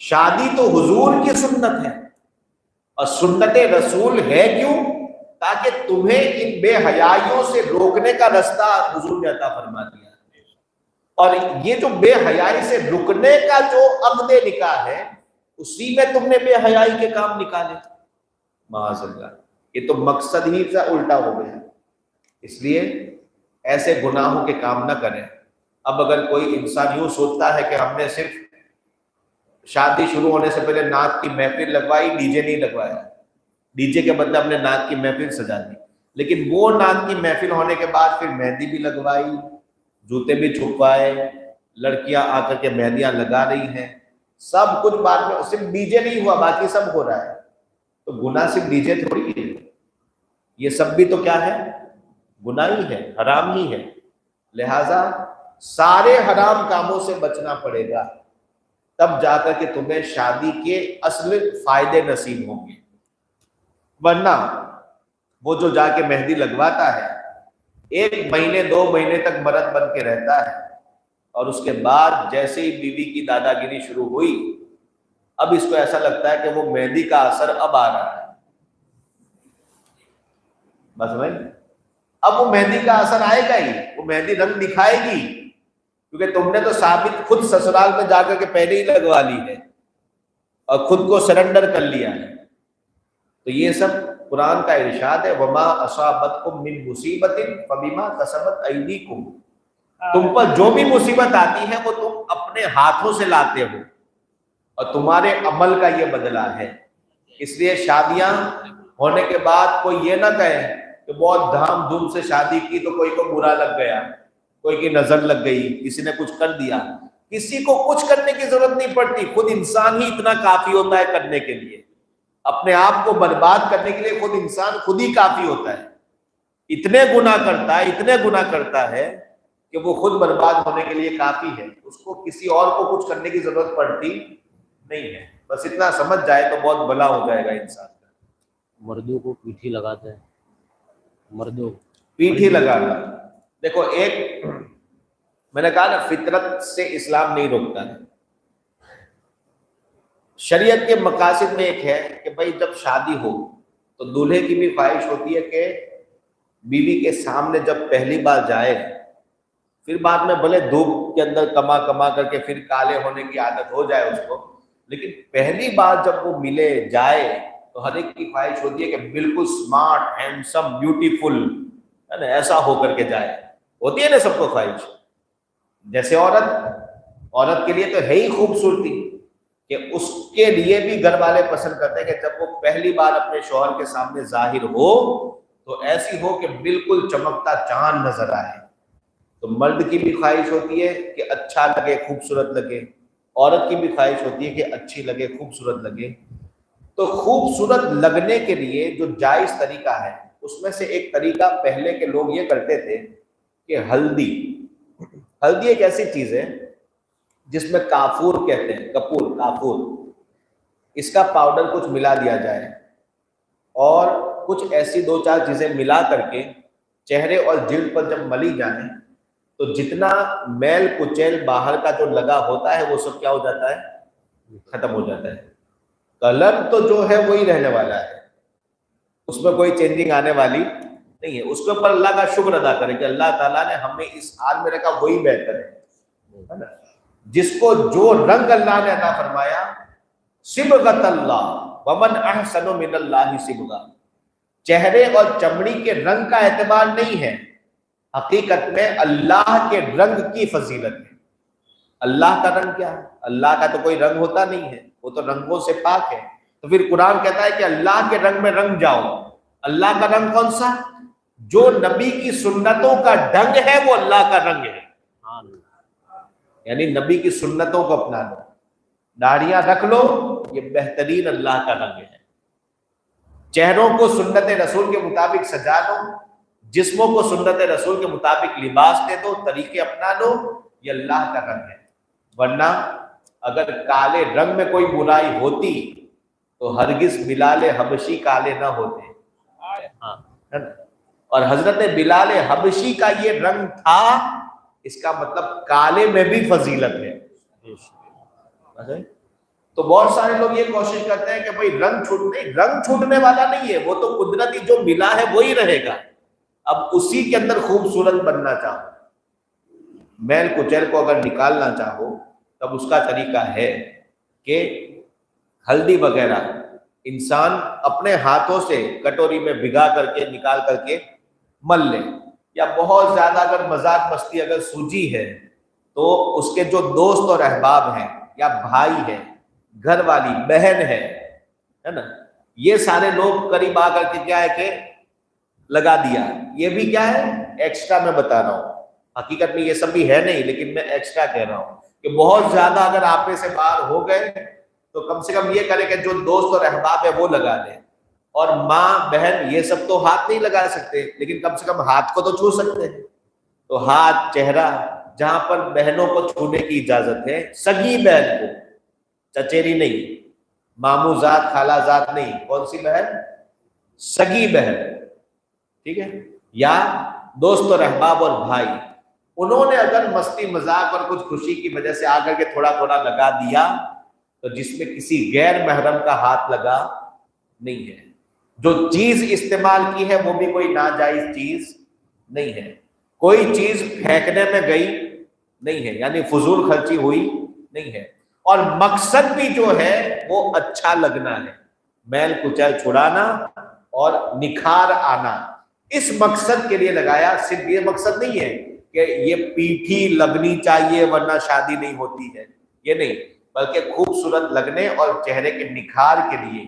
شادی تو حضور کی سنت ہے، اور سنت رسول ہے کیوں؟ تاکہ تمہیں ان بے حیائیوں سے روکنے کا رستہ حضور نے عطا فرما دیا۔ اور یہ جو بے حیائی سے رکنے کا جو عقد نکاح ہے، اسی میں تم نے بے حیائی کے کام نکالے۔ معاذ اللہ، یہ تو مقصد ہی سے الٹا ہو گیا۔ اس لیے ایسے گناہوں کے کام نہ کریں۔ اب اگر کوئی انسان یوں سوچتا ہے کہ ہم نے صرف شادی شروع ہونے سے پہلے نعت کی محفل لگوائی، ڈی جے نہیں لگوایا، ڈی جے کے بدلے ہم نے نعت کی محفل سجا دی، لیکن وہ نعت کی محفل ہونے کے بعد پھر مہندی بھی لگوائی، جوتے بھی چھپوائے، لڑکیاں آ کر کے مہندیاں لگا رہی ہیں، سب کچھ بعد میں، صرف ڈی جے نہیں ہوا، باقی سب ہو رہا ہے۔ تو گناہ صرف ڈی جے تھوڑی ہے، یہ سب بھی تو کیا ہے؟ گناہ ہی ہے، حرام ہی ہے۔ لہذا سارے حرام کاموں سے بچنا پڑے گا، تب جا کر کے تمہیں شادی کے اصل فائدے نصیب ہوں گے۔ ورنہ وہ جو جا کے مہندی لگواتا ہے، 1 مہینے 2 مہینے تک مرد بن کے رہتا ہے، اور اس کے بعد جیسے ہی بیوی کی دادا گیری شروع ہوئی، اب اس کو ایسا لگتا ہے کہ وہ مہندی کا اثر اب آ رہا ہے، بس بھائی اب وہ مہندی کا اثر آئے گا ہی, وہ مہندی رنگ دکھائے گی, کیونکہ تم نے تو ثابت خود سسرال میں جا کر کے پہلے ہی لگوا لی ہے اور خود کو سرنڈر کر لیا ہے. تو یہ سب قرآن کا ارشاد ہے, وما اصابتکم من مصیبت فبما کسبت ایدیکم, تم پر جو بھی مصیبت آتی ہے وہ تم اپنے ہاتھوں سے لاتے ہو اور تمہارے عمل کا یہ بدلہ ہے. اس لیے شادیاں ہونے کے بعد کوئی یہ نہ کہے کہ بہت دھام دھوم سے شادی کی تو کوئی کو برا لگ گیا, کوئی کی نظر لگ گئی, کسی نے کچھ کر دیا. کسی کو کچھ کرنے کی ضرورت نہیں پڑتی, خود انسان ہی اتنا کافی ہوتا ہے کرنے کے لیے. اپنے آپ کو برباد کرنے کے لیے خود انسان خود ہی کافی ہوتا ہے. اتنے گناہ کرتا ہے, اتنے گناہ کرتا ہے کہ وہ خود برباد ہونے کے لیے کافی ہے, اس کو کسی اور کو کچھ کرنے کی ضرورت پڑتی نہیں ہے. بس اتنا سمجھ جائے تو بہت بھلا ہو جائے گا انسان کا. مردوں کو پیٹھی لگاتے ہیں, مردوں پیٹھی لگانا, دیکھو ایک میں نے کہا نا فطرت سے اسلام نہیں روکتا ہے. شریعت کے مقاصد میں ایک ہے کہ بھائی جب شادی ہو تو دولہے کی بھی خواہش ہوتی ہے کہ بیوی کے سامنے جب پہلی بار جائے, پھر بعد میں بھلے دھوپ کے اندر کما کما کر کے پھر کالے ہونے کی عادت ہو جائے اس کو, لیکن پہلی بار جب وہ ملے جائے تو ہر ایک کی خواہش ہوتی ہے کہ بالکل اسمارٹ ہینڈسم بیوٹیفل ہے نا, ایسا ہو کر کے جائے. ہوتی ہے نا سب کو خواہش. جیسے عورت کے لیے تو ہے ہی خوبصورتی کہ اس کے لیے بھی گھر والے پسند کرتے ہیں کہ جب وہ پہلی بار اپنے شوہر کے سامنے ظاہر ہو تو ایسی ہو کہ بالکل چمکتا چاند نظر آئے. تو مرد کی بھی خواہش ہوتی ہے کہ اچھا لگے, خوبصورت لگے, عورت کی بھی خواہش ہوتی ہے کہ اچھی لگے, خوبصورت لگے. تو خوبصورت لگنے کے لیے جو جائز طریقہ ہے اس میں سے ایک طریقہ پہلے کے لوگ یہ کرتے تھے کہ ہلدی ایک ایسی چیز ہے جس میں کافور کہتے ہیں, کافور, اس کا پاؤڈر کچھ ملا دیا جائے اور کچھ ایسی دو چار چیزیں ملا کر کے چہرے اور جلد پر جب ملی جائیں تو جتنا میل کچیل باہر کا جو لگا ہوتا ہے وہ سب کیا ہو جاتا ہے, ختم ہو جاتا ہے. کلر تو جو ہے وہی رہنے والا ہے, اس میں کوئی چینجنگ آنے والی نہیں ہے. اس کے اوپر اللہ کا شکر ادا کریں کہ اللہ تعالیٰ نے ہمیں اس حال میں رکھا, وہی بہتر ہے نا. جس کو جو رنگ اللہ نے عطا فرمایا, صبغۃ اللہ ومن احسن من اللہ صبغہ, چہرے اور چمڑی کے رنگ کا اعتبار نہیں ہے, حقیقت میں اللہ کے رنگ کی فضیلت ہے. اللہ کا رنگ کیا ہے؟ اللہ کا تو کوئی رنگ ہوتا نہیں ہے, وہ تو رنگوں سے پاک ہے. تو پھر قرآن کہتا ہے کہ اللہ کے رنگ میں رنگ جاؤ. اللہ کا رنگ کون سا؟ جو نبی کی سنتوں کا ڈھنگ ہے وہ اللہ کا رنگ ہے. یعنی نبی کی سنتوں کو اپنا لو, داڑھیاں رکھ لو, یہ بہترین اللہ کا رنگ ہے. چہروں کو سنت رسول کے مطابق سجا لو, جسموں کو سنت رسول کے مطابق لباس دے دو, طریقے اپنا لو, یہ اللہ کا رنگ ہے. ورنہ اگر کالے رنگ میں کوئی برائی ہوتی تو ہرگز بلال حبشی کالے نہ ہوتے. اور حضرت بلال حبشی کا یہ رنگ تھا, اس کا مطلب کالے میں بھی فضیلت ہے. تو بہت سارے لوگ یہ کوشش کرتے ہیں کہ بھائی رنگ چھوٹنے والا نہیں ہے, وہ تو قدرتی جو ملا ہے وہی رہے گا. اب اسی کے اندر خوبصورت بننا چاہو, میل کچیل کو اگر نکالنا چاہو تب اس کا طریقہ ہے کہ ہلدی وغیرہ انسان اپنے ہاتھوں سے کٹوری میں بھگا کر کے نکال کر کے مل لے, یا بہت زیادہ اگر مذاق مستی اگر سوجی ہے تو اس کے جو دوست اور احباب ہیں یا بھائی ہے, گھر والی بہن ہے نا, یہ سارے لوگ قریب آ کر کے کیا ہے کہ لگا دیا. یہ بھی کیا ہے ایکسٹرا میں بتا رہا ہوں, حقیقت میں یہ سب بھی ہے نہیں, لیکن میں ایکسٹرا کہہ رہا ہوں کہ بہت زیادہ اگر آپ میں سے باہر ہو گئے تو کم سے کم یہ کریں کہ جو دوست اور احباب ہے وہ لگا دیں. اور ماں بہن یہ سب تو ہاتھ نہیں لگا سکتے, لیکن کم سے کم ہاتھ کو تو چھو سکتے ہیں. تو ہاتھ, چہرہ, جہاں پر بہنوں کو چھونے کی اجازت ہے, سگی بہن کو, چچیری نہیں, ماموں ذات, خالہ ذات نہیں, کون سی بہن؟ سگی بہن, ٹھیک ہے, یا دوست اور احباب اور بھائی. انہوں نے اگر مستی مذاق اور کچھ خوشی کی وجہ سے آ کر کے تھوڑا تھوڑا لگا دیا تو جس میں کسی غیر محرم کا ہاتھ لگا نہیں ہے. جو چیز استعمال کی ہے وہ بھی کوئی ناجائز چیز نہیں ہے، کوئی چیز پھینکنے میں گئی نہیں ہے، یعنی فضول خرچی ہوئی نہیں ہے، اور مقصد بھی جو ہے وہ اچھا لگنا ہے، میل کچیل چھڑانا اور نکھار آنا، اس مقصد کے لیے لگایا۔ صرف یہ مقصد نہیں ہے کہ یہ پیٹھی لگنی چاہیے ورنہ شادی نہیں ہوتی ہے، یہ نہیں، بلکہ خوبصورت لگنے اور چہرے کے نکھار کے لیے،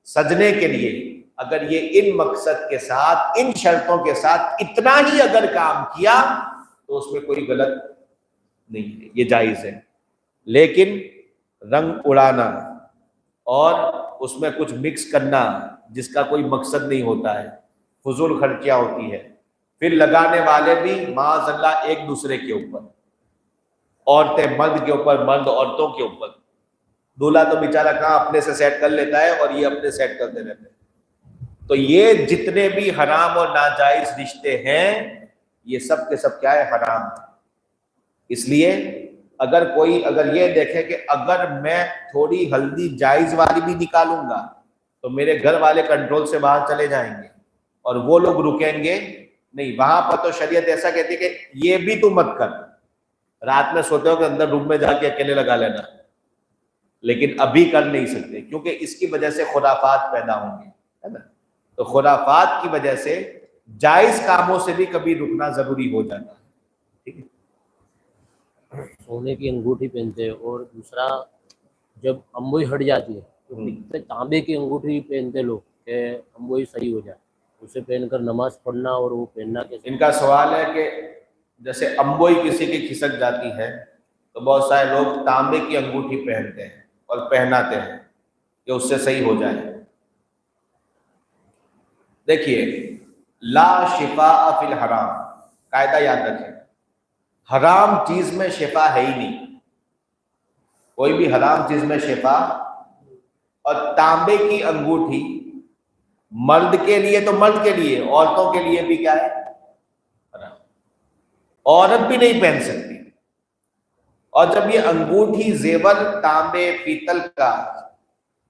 سجنے کے لیے، اگر یہ ان مقصد کے ساتھ، ان شرطوں کے ساتھ اتنا ہی اگر کام کیا تو اس میں کوئی غلط نہیں ہے، یہ جائز ہے۔ لیکن رنگ اڑانا اور اس میں کچھ مکس کرنا جس کا کوئی مقصد نہیں ہوتا ہے، فضول خرچیاں ہوتی ہے، پھر لگانے والے بھی معاذ اللہ ایک دوسرے کے اوپر، عورتیں مرد کے اوپر، مرد عورتوں کے اوپر، دولہا تو بیچارہ کہاں اپنے سے سیٹ کر لیتا ہے اور یہ اپنے سیٹ کرتے رہتے ہیں۔ تو یہ جتنے بھی حرام اور ناجائز رشتے ہیں یہ سب کے سب کیا ہے؟ حرام ہے۔ اس لیے اگر یہ دیکھے کہ اگر میں تھوڑی ہلدی جائز والی بھی نکالوں گا تو میرے گھر والے کنٹرول سے باہر چلے جائیں گے اور وہ لوگ رکیں گے نہیں، وہاں پر تو شریعت ایسا کہتی ہے کہ یہ بھی تو مت کر، رات میں سوتے ہو کہ اندر روم میں جا کے اکیلے لگا لینا، لیکن ابھی کر نہیں سکتے کیونکہ اس کی وجہ سے خرافات پیدا ہوں گے، ہے نا؟ تو خرافات کی وجہ سے جائز کاموں سے بھی کبھی رکنا ضروری ہو جاتا ہے، ٹھیک ہے؟ سونے کی انگوٹھی پہنتے ہیں، اور دوسرا جب امبوئی ہٹ جاتی ہے تو دکھتے تانبے کی انگوٹھی پہنتے لوگ کہ امبوئی صحیح ہو جائے، اسے پہن کر نماز پڑھنا اور وہ پہننا کیسے؟ ان کا سوال ہے کہ جیسے امبوئی کسی کی کھسک جاتی ہے تو بہت سارے لوگ تانبے کی انگوٹھی پہنتے ہیں اور پہناتے ہیں کہ اس سے صحیح ہو جائے۔ دیکھیے، لا شفاء فی الحرام، قاعدہ یاد رکھیں، حرام چیز میں شفا ہے ہی نہیں، کوئی بھی حرام چیز میں شفا۔ اور تانبے کی انگوٹھی مرد کے لیے تو مرد کے لیے، عورتوں کے لیے بھی کیا ہے؟ حرام، عورت بھی نہیں پہن سکتی۔ اور جب یہ انگوٹھی زیور تانبے پیتل کا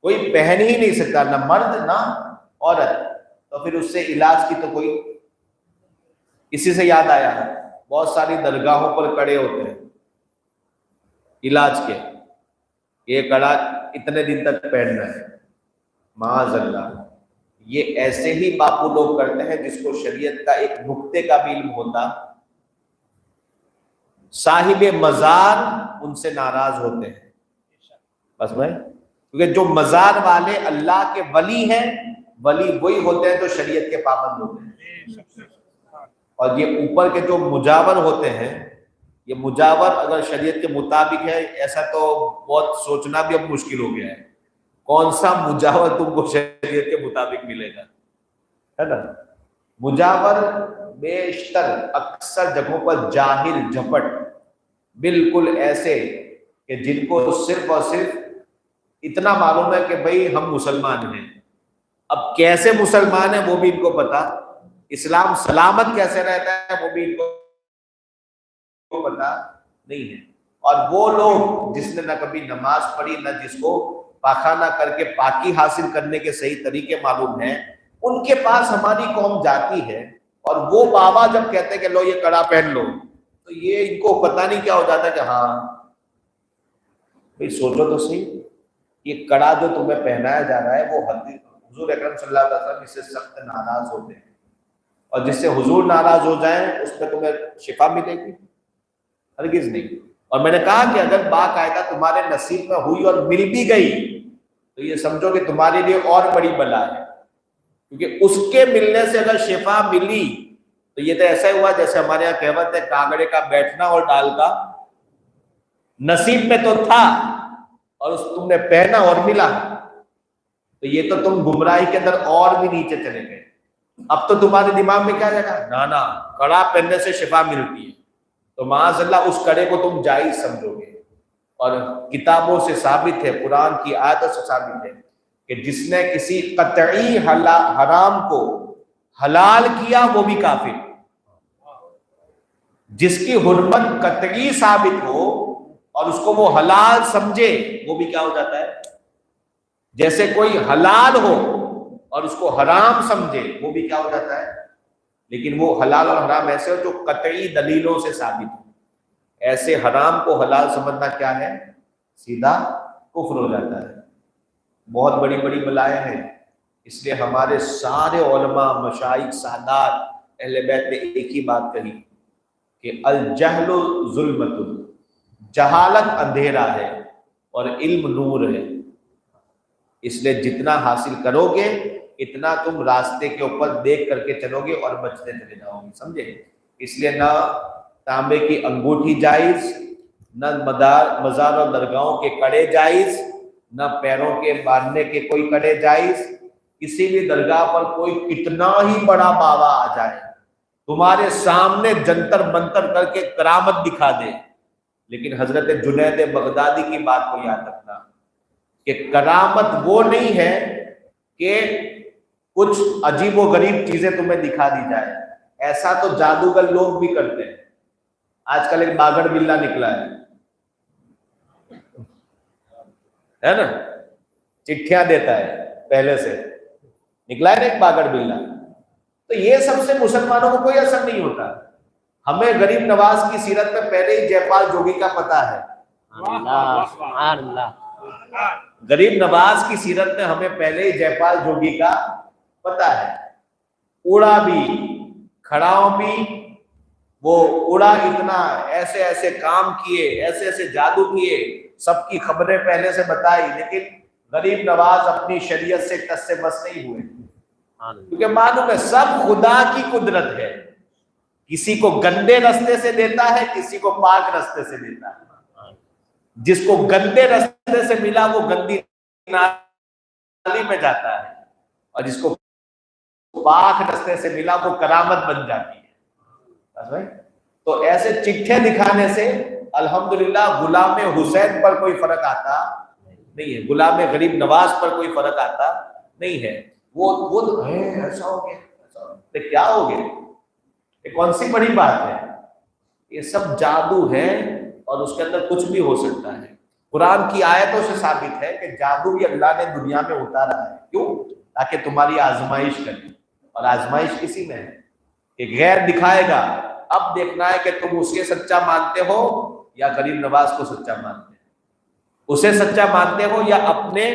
کوئی پہن ہی نہیں سکتا، نہ مرد نہ عورت، تو پھر اس سے علاج کی تو کوئی۔ اسی سے یاد آیا، بہت ساری درگاہوں پر کڑے ہوتے ہیں علاج کے، یہ کڑا اتنے دن تک پہننا ہے، معاذ اللہ، یہ ایسے ہی باپو لوگ کرتے ہیں جس کو شریعت کا ایک نقطے کا بھی علم ہوتا، صاحب مزار ان سے ناراض ہوتے ہیں، بس میں کیونکہ جو مزار والے اللہ کے ولی ہیں، ولی وہی ہوتے ہیں جو شریعت کے پابند ہوتے ہیں، اور یہ اوپر کے جو مجاور ہوتے ہیں، یہ مجاور اگر شریعت کے مطابق ہے، ایسا تو بہت سوچنا بھی اب مشکل ہو گیا ہے، کون سا مجاور تم کو شریعت کے مطابق ملے گا، ہے نا؟ مجاور بیشتر اکثر جگہوں پر جاہل جھپٹ، بالکل ایسے کہ جن کو صرف اور صرف اتنا معلوم ہے کہ بھئی ہم مسلمان ہیں، اب کیسے مسلمان ہیں وہ بھی ان کو پتا، اسلام سلامت کیسے رہتا ہے وہ بھی ان کو پتا نہیں ہے۔ اور وہ لوگ جس نے نہ کبھی نماز پڑھی، نہ جس کو پاخانہ کر کے پاکی حاصل کرنے کے صحیح طریقے معلوم ہیں، ان کے پاس ہماری قوم جاتی ہے، اور وہ بابا جب کہتے ہیں کہ لو یہ کڑا پہن لو، تو یہ ان کو پتہ نہیں کیا ہو جاتا ہے کہ ہاں بھئی سوچو تو صحیح، یہ کڑا جو تمہیں پہنایا جا رہا ہے وہ حضور اکرم صلی اللہ علیہ وسلم اس سے سخت ناراض ہوتے ہیں، اور جس سے حضور ناراض ہو جائیں اس پہ تمہیں شفا ملے گی؟ ہرگز نہیں۔ اور میں نے کہا کہ اگر باقاعدہ تمہارے نصیب میں ہوئی اور مل بھی گئی تو یہ سمجھو کہ تمہارے لیے اور بڑی بلا ہے، کیونکہ اس کے ملنے سے اگر شفا ملی تو یہ تو ایسا ہی ہوا جیسے ہمارے یہاں کہوت ہے، کانگڑے کا بیٹھنا اور ڈال کا، نصیب میں تو تھا اور اس تم نے پہنا اور ملا، تو یہ تو تم گمراہی کے اندر اور بھی نیچے چلے گئے۔ اب تو تمہارے دماغ میں کیا جائے گا؟ نا کڑا پہننے سے شفا ملتی ہے، تو معاذ اللہ اس کڑے کو تم جائز سمجھو گے۔ اور کتابوں سے ثابت ہے، قرآن کی آیتوں سے ثابت ہے کہ جس نے کسی قطعی حرام کو حلال کیا وہ بھی کافر، جس کی حرمت قطعی ثابت ہو اور اس کو وہ حلال سمجھے وہ بھی کیا ہو جاتا ہے؟ جیسے کوئی حلال ہو اور اس کو حرام سمجھے وہ بھی کیا ہو جاتا ہے، لیکن وہ حلال اور حرام ایسے ہو جو قطعی دلیلوں سے ثابت ہو. ایسے حرام کو حلال سمجھنا کیا ہے، سیدھا کفر ہو جاتا ہے. بہت بڑی بڑی بلائیں ہیں. اس لیے ہمارے سارے علماء، مشائخ، سادات، اہل بیت نے ایک ہی بات کہی کہ الجہل ظلمت، جہالت اندھیرا ہے اور علم نور ہے. اس لیے جتنا حاصل کرو گے اتنا تم راستے کے اوپر دیکھ کر کے چلو گے اور بچتے چلے جاؤ گے، سمجھے. اس لیے نہ تانبے کی انگوٹھی جائز، نہ مزار و درگاہوں کے کڑے جائز، نہ پیروں کے باندھنے کے کوئی کڑے جائز. کسی بھی درگاہ پر کوئی کتنا ہی بڑا بابا آ جائے، تمہارے سامنے جنتر منتر کر کے کرامت دکھا دے، لیکن حضرت جنید بغدادی کی بات کو یاد رکھنا کہ کرامت وہ نہیں ہے کہ کچھ عجیب و غریب چیزیں تمہیں دکھا دی جائے. ایسا تو جادوگر لوگ بھی کرتے ہیں. آج کل ایک باگڑ بلا نکلا ہے نا، چٹھیاں دیتا ہے، پہلے سے نکلا ہے نا ایک باگڑ بلا. تو یہ سب سے مسلمانوں کو کوئی اثر نہیں ہوتا. ہمیں غریب نواز کی سیرت میں پہلے ہی جے پال جوگی کا پتہ ہے. سبحان اللہ. غریب نواز کی سیرت میں ہمیں پہلے ہی جے پال جوگی کا پتہ ہے. اڑا بھی، کھڑاؤں بھی، وہ اڑا اتنا، ایسے ایسے کام کیے، ایسے ایسے جادو کیے، سب کی خبریں پہلے سے بتائی، لیکن غریب نواز اپنی شریعت سے ٹس سے بس نہیں ہوئے. کیونکہ معلوم ہے سب خدا کی قدرت ہے. کسی کو گندے رستے سے دیتا ہے، کسی کو پاک رستے سے دیتا ہے. جس کو گندے رستے سے ملا وہ گندی نالی میں جاتا ہے، اور جس کو پاک رستے سے ملا وہ کرامت بن جاتی ہے. بس بھائی، تو ایسے چٹھے دکھانے سے الحمدللہ غلام حسین پر کوئی فرق آتا نہیں ہے، غلام غریب نواز پر کوئی فرق آتا نہیں ہے. وہ ایسا ہو گیا، تو کیا ہو گیا، یہ کون سی بڑی بات ہے. یہ سب جادو ہے اور اس کے اندر کچھ بھی ہو سکتا ہے. قرآن کی آیتوں سے ثابت ہے کہ جادو بھی اللہ نے دنیا میں اتارا ہے. کیوں؟ تاکہ تمہاری آزمائش کرے. اور آزمائش کسی میں ہے کہ غیر دکھائے گا. اب دیکھنا ہے کہ تم اسے سچا مانتے ہو یا غریب نواز کو سچا مانتے ہو، اسے سچا مانتے ہو یا اپنے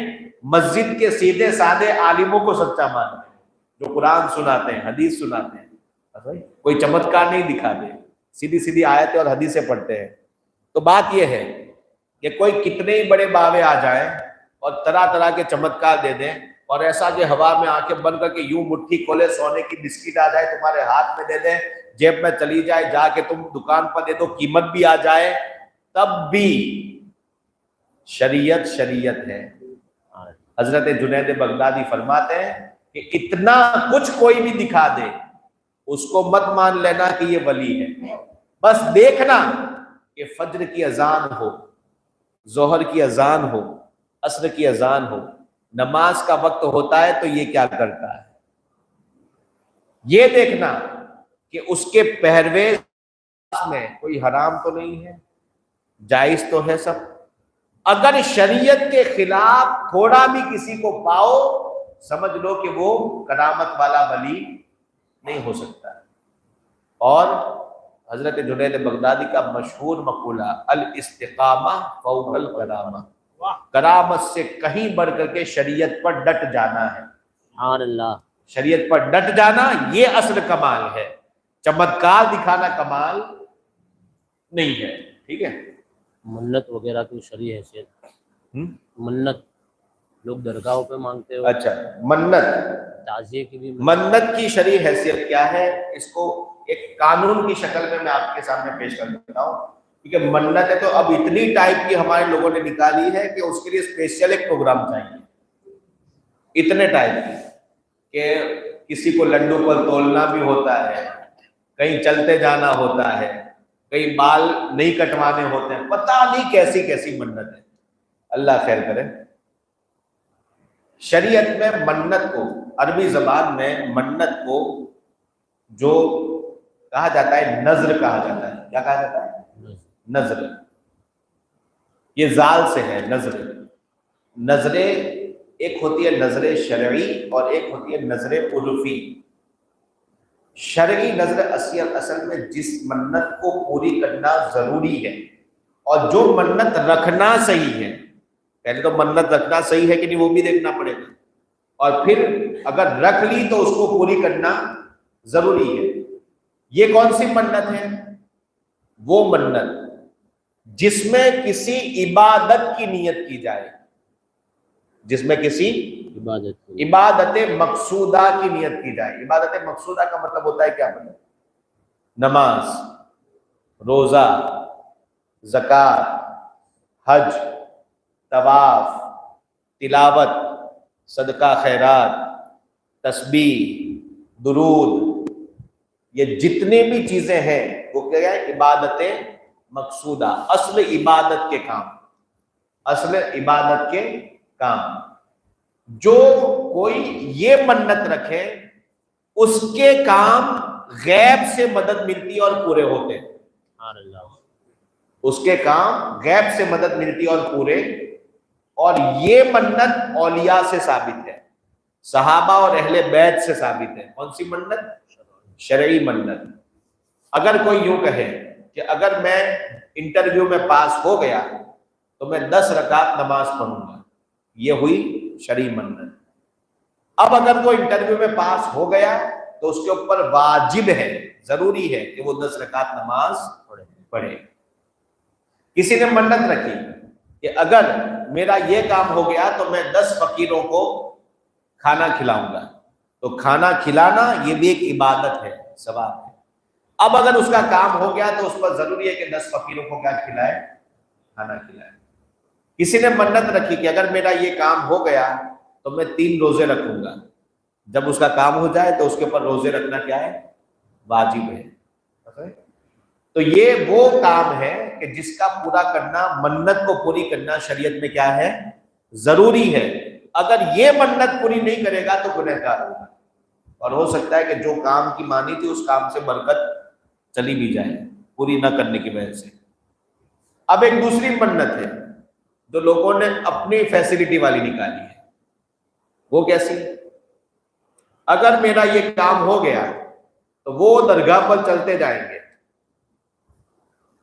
مسجد کے سیدھے سادے عالموں کو سچا مانتے ہو جو قرآن سناتے ہیں، حدیث سناتے ہیں. کوئی چمتکار نہیں دکھا دے، سیدھی سیدھی آیتیں اور حدیثیں پڑھتے ہیں. تو بات یہ ہے کہ کوئی کتنے ہی بڑے باوے آ جائیں اور طرح طرح کے چمتکار دے دیں، اور ایسا کہ ہوا میں آنکھیں بند کر کے یوں مٹھی کھولے، سونے کی بسکٹ آ جائے تمہارے ہاتھ میں دے دیں، جیب میں چلی جائے، جا کے تم دکان پر دے دو، قیمت بھی آ جائے، تب بھی شریعت شریعت ہے. حضرت جنید بغدادی فرماتے ہیں کہ اتنا کچھ کوئی بھی دکھا دے اس کو مت مان لینا کہ یہ ولی ہے. بس دیکھنا کہ فجر کی اذان ہو، ظہر کی اذان ہو، عصر کی اذان ہو، نماز کا وقت ہوتا ہے تو یہ کیا کرتا ہے. یہ دیکھنا کہ اس کے پہروے میں کوئی حرام تو نہیں ہے، جائز تو ہے سب. اگر شریعت کے خلاف تھوڑا بھی کسی کو پاؤ، سمجھ لو کہ وہ کرامت والا ولی نہیں ہو سکتا. اور حضرت جنید بغدادی کا مشہور مقولہ الاستقامہ فوق الکرامہ، کرامت سے کہیں بڑھ کر کے شریعت پر ڈٹ جانا ہے. سبحان اللہ. شریعت پر ڈٹ جانا یہ اصل کمال ہے، چمتکار دکھانا کمال نہیں ہے. ٹھیک ہے. منت وغیرہ کی شرعی حیثیت، منت لوگ درگاہوں پہ مانگتے ہو. اچھا، منت، تعزیے کی بھی منت کی شرعی حیثیت کیا ہے، اس کو ایک قانون کی شکل میں آپ کے سامنے پیش کر دیتا ہوں. کیونکہ منت ہے تو اب اتنی ٹائپ کی ہمارے لوگوں نے نکالی ہے کہ اس کے لیے اسپیشل ایک پروگرام چاہیے. اتنے ٹائپ کی کہ کسی کو لڈو پر تولنا بھی ہوتا ہے، کہیں چلتے جانا ہوتا ہے، کئی بال نہیں کٹوانے ہوتے ہیں، پتہ نہیں کیسی کیسی منت ہے. اللہ خیر کرے. شریعت میں منت کو، عربی زبان میں منت کو جو کہا جاتا ہے نذر کہا جاتا ہے. کیا کہا جاتا ہے؟ نذر. یہ زال سے ہے نذر. نذریں ایک ہوتی ہے نظر شرعی اور ایک ہوتی ہے نظر عرفی. شرعی نظر اصل میں جس منت کو پوری کرنا ضروری ہے اور جو منت رکھنا صحیح ہے. پہلے تو منت رکھنا صحیح ہے کہ نہیں وہ بھی دیکھنا پڑے گا, اور پھر اگر رکھ لی تو اس کو پوری کرنا ضروری ہے. یہ کون سی منت ہے؟ وہ منت جس میں کسی عبادت کی نیت کی جائے, جس میں کسی عبادت مقصودہ کی نیت کی جائے. عبادت مقصودہ کا مطلب ہوتا ہے کیا؟ مطلب نماز, روزہ, زکوٰۃ, حج, طواف, تلاوت, صدقہ خیرات, تسبیح, درود, یہ جتنے بھی چیزیں ہیں وہ کیا ہے؟ عبادت مقصودہ, اصل عبادت کے کام, اصل عبادت کے کام. جو کوئی یہ منت رکھے اس کے کام غیب سے مدد ملتی اور پورے ہوتے ہیں. اس کے کام غیب سے مدد ملتی اور پورے, اور یہ منت اولیاء سے ثابت ہے, صحابہ اور اہل بیت سے ثابت ہے. کون سی منت؟ شرعی منت. اگر کوئی یوں کہے کہ اگر میں انٹرویو میں پاس ہو گیا تو میں 10 رکعت نماز پڑھوں گا, یہ ہوئی شرعی منت. اب اگر وہ انٹرویو میں پاس ہو گیا تو اس کے اوپر واجب ہے, ضروری ہے کہ وہ 10 رکعت نماز پڑھے. کسی نے منت رکھی کہ اگر میرا یہ کام ہو گیا تو میں 10 فقیروں کو کھانا کھلاؤں گا, تو کھانا کھلانا یہ بھی ایک عبادت ہے, ثواب ہے. اب اگر اس کا کام ہو گیا تو اس پر ضروری ہے کہ 10 فقیروں کو کیا کھلائے؟ کھانا کھلائے. کسی نے منت رکھی کہ اگر میرا یہ کام ہو گیا تو میں 3 روزے رکھوں گا. جب اس کا کام ہو جائے تو اس کے اوپر روزے رکھنا کیا ہے؟ واجب ہے. تو یہ وہ کام ہے کہ جس کا پورا کرنا, منت کو پوری کرنا شریعت میں کیا ہے؟ ضروری ہے. اگر یہ منت پوری نہیں کرے گا تو گنہگار ہوگا, اور ہو سکتا ہے کہ جو کام کی مانی تھی اس کام سے برکت چلی بھی جائے پوری نہ کرنے کی وجہ سے. اب ایک دوسری منت ہے جو لوگوں نے اپنی فیسلٹی والی نکالی ہے. وہ کیسی؟ اگر میرا یہ کام ہو گیا تو وہ درگاہ پر چلتے جائیں گے.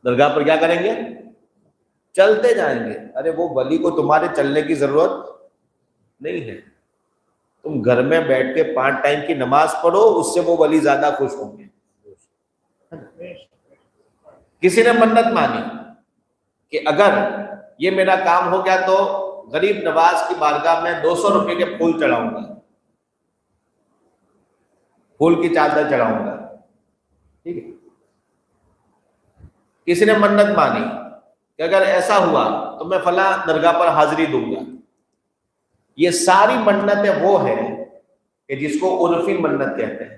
درگاہ پر کیا کریں گے؟ چلتے جائیں گے. ارے وہ ولی کو تمہارے چلنے کی ضرورت نہیں ہے, تم گھر میں بیٹھ کے 5 ٹائم کی نماز پڑھو, اس سے وہ ولی زیادہ خوش ہوں گے. کسی نے منت مانی کہ اگر یہ میرا کام ہو گیا تو غریب نواز کی بارگاہ میں 200 روپے کے پھول چڑھاؤں گا, پھول کی چادر چڑھاؤں گا. ٹھیک ہے. کسی نے منت مانی کہ اگر ایسا ہوا تو میں فلاں درگاہ پر حاضری دوں گا. یہ ساری منتیں وہ ہیں کہ جس کو عرفی منت کہتے ہیں.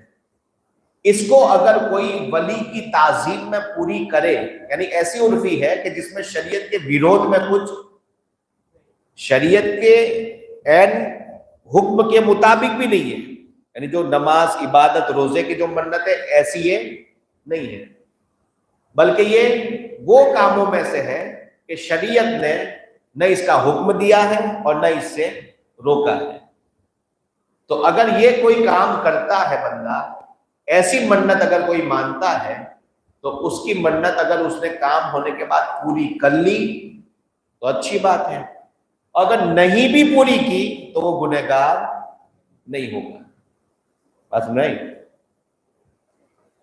اس کو اگر کوئی ولی کی تعظیم میں پوری کرے, یعنی ایسی عرفی ہے کہ جس میں شریعت کے ویرودھ میں کچھ, شریعت کے عین حکم کے مطابق بھی نہیں ہے, یعنی جو نماز, عبادت, روزے کی جو منت ہے ایسی ہے نہیں ہے, بلکہ یہ وہ کاموں میں سے ہے کہ شریعت نے نہ اس کا حکم دیا ہے اور نہ اس سے روکا ہے. تو اگر یہ کوئی کام کرتا ہے بندہ, ایسی منت اگر کوئی مانتا ہے تو اس کی منت اگر اس نے کام ہونے کے بعد پوری کر لی تو اچھی بات ہے, اگر نہیں بھی پوری کی تو وہ گنہگار نہیں ہوگا. بس نہیں,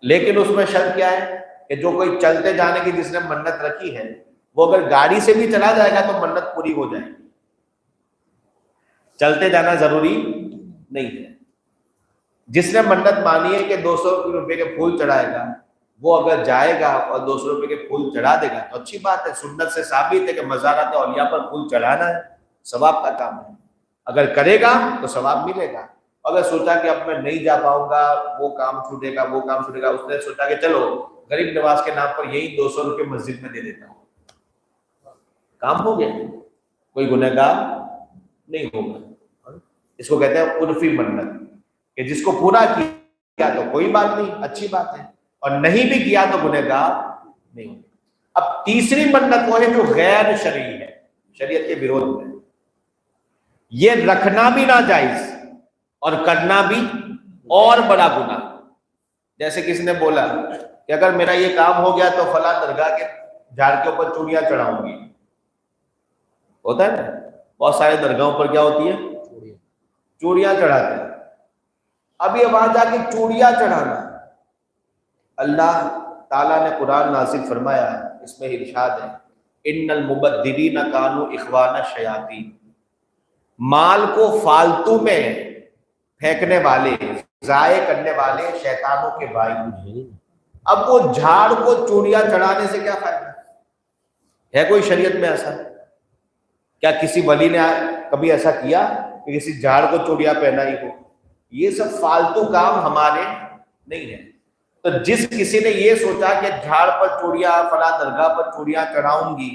لیکن اس میں شرط کیا ہے کہ جو کوئی چلتے جانے کی جس نے منت رکھی ہے وہ اگر گاڑی سے بھی چلا جائے گا تو منت پوری ہو جائے گی. چلتے جانا ضروری نہیں ہے. جس نے منت مانی ہے کہ 200 روپے کے پھول چڑھائے گا, وہ اگر جائے گا اور 200 روپے کے پھول چڑھا دے گا تو اچھی بات ہے, سنت سے ثابت ہے کہ مزارات اولیاء پر پھول چڑھانا ہے, ثواب کا کام ہے. اگر کرے گا تو ثواب ملے گا. اگر سوچا کہ اب میں نہیں جا پاؤں گا, وہ کام چھوٹے گا, وہ کام چھوٹے گا, اس نے سوچا کہ چلو غریب نواز کے نام پر یہی 200 روپے مسجد میں دے دیتا ہوں, کام ہو گیا, کوئی گنہگار نہیں ہوگا. اس کو کہتے ہیں عرفی منت, کہ جس کو پورا کیا تو کوئی بات نہیں, اچھی بات ہے, اور نہیں بھی کیا تو گنہگار نہیں ہوگا. اب تیسری منت وہ ہے جو غیر شرعی ہے, شریعت کے وروਧ میں. یہ رکھنا بھی ناجائز اور کرنا بھی اور بڑا گناہ. جیسے کسی نے بولا کہ اگر میرا یہ کام ہو گیا تو فلاں درگاہ کے جھاڑ کے اوپر چوڑیاں چڑھاؤں گی. ہوتا ہے نا, بہت سارے درگاہوں پر کیا ہوتی ہے, چوڑیاں چڑھاتے ہیں. اب یہ وہاں جا کے چوڑیاں چڑھانا, اللہ تعالیٰ نے قرآن نازل فرمایا, اس میں ارشاد ہے ان المبذرین کانوا اخوان الشیاطین, مال کو فالتو میں پھینکنے والے, ضائع کرنے والے شیطانوں کے بھائی. اب وہ جھاڑ کو چوڑیاں چڑھانے سے کیا فائدہ ہے؟ کوئی شریعت میں ایسا؟ کیا کسی ولی نے کبھی ایسا کیا کہ کسی جھاڑ کو چوڑیاں پہنائی ہو؟ یہ سب فالتو کام ہمارے نہیں ہیں. تو جس کسی نے یہ سوچا کہ جھاڑ پر چوڑیاں, فلاں درگاہ پر چوڑیاں چڑھاؤں گی,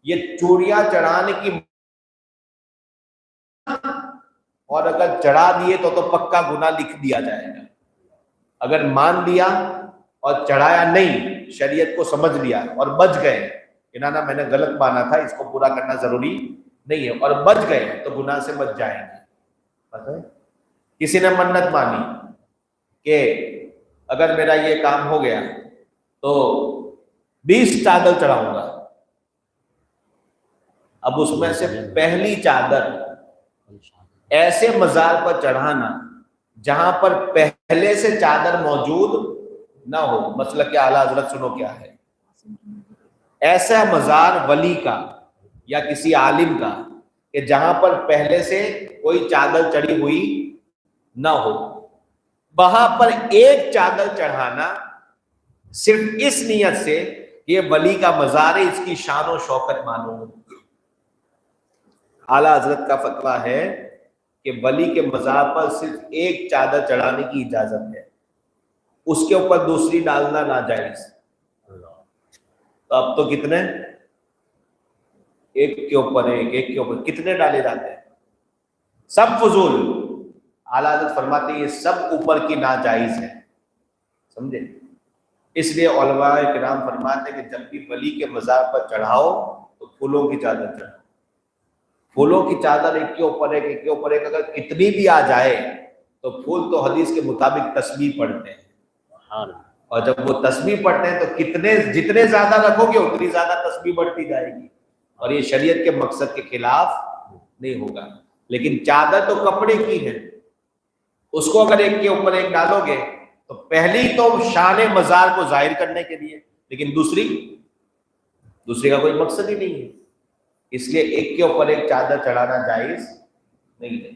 یہ چوڑیاں چڑھانے کی, اور اگر چڑھا دیے تو پکا گناہ لکھ دیا جائے گا. اگر مان لیا اور چڑھایا نہیں, شریعت کو سمجھ لیا اور بچ گئے کہ نا میں نے غلط مانا تھا, اس کو پورا کرنا ضروری نہیں ہے, اور بچ گئے تو گناہ سے بچ جائیں گے. پتہ ہے کسی نے منت مانی کہ اگر میرا یہ کام ہو گیا تو 20 چادر چڑھاؤں گا. اب اس میں سے پہلی چادر ایسے مزار پر چڑھانا جہاں پر پہلے سے چادر موجود نہ ہو. مسلک اعلیٰ حضرت سنو کیا ہے, ایسا مزار ولی کا یا کسی عالم کا کہ جہاں پر پہلے سے کوئی چادر چڑھی ہوئی نہ ہو, وہاں پر ایک چادر چڑھانا صرف اس نیت سے کہ یہ ولی کا مزار ہے, اس کی شان و شوکت مانو. اعلیٰ حضرت کا فتویٰ ہے کہ ولی کے مزار پر صرف ایک چادر چڑھانے کی اجازت ہے, اس کے اوپر دوسری ڈالنا ناجائز. تو اب تو کتنے, ایک کے اوپر ایک, ایک کے اوپر کتنے ڈالے جاتے ہیں, سب فضول. اعلیٰ حضرت فرماتے ہیں یہ سب اوپر کی ناجائز ہے, سمجھے. اس لیے علماء کرام فرماتے ہیں کہ جب بھی ولی کے مزار پر چڑھاؤ تو پھولوں کی چادر چڑھاؤ. پھولوں کی چادر ایک کے اوپر ایک, ایک کے اوپر ایک, اگر کتنی بھی آ جائے تو پھول تو حدیث کے مطابق تسبیح پڑھتے ہیں, اور جب وہ تسبیح پڑھتے ہیں تو جتنے زیادہ رکھو گے اتنی زیادہ تسبیح بڑھتی جائے گی, اور یہ شریعت کے مقصد کے خلاف نہیں ہوگا. لیکن چادر تو کپڑے کی ہے, اس کو اگر ایک کے اوپر ایک ڈالو گے تو پہلی تو شان مزار کو ظاہر کرنے کے لیے, لیکن دوسری کا کوئی مقصد ہی نہیں ہے. اس لیے ایک کے اوپر ایک چادر چڑھانا جائز نہیں ہے.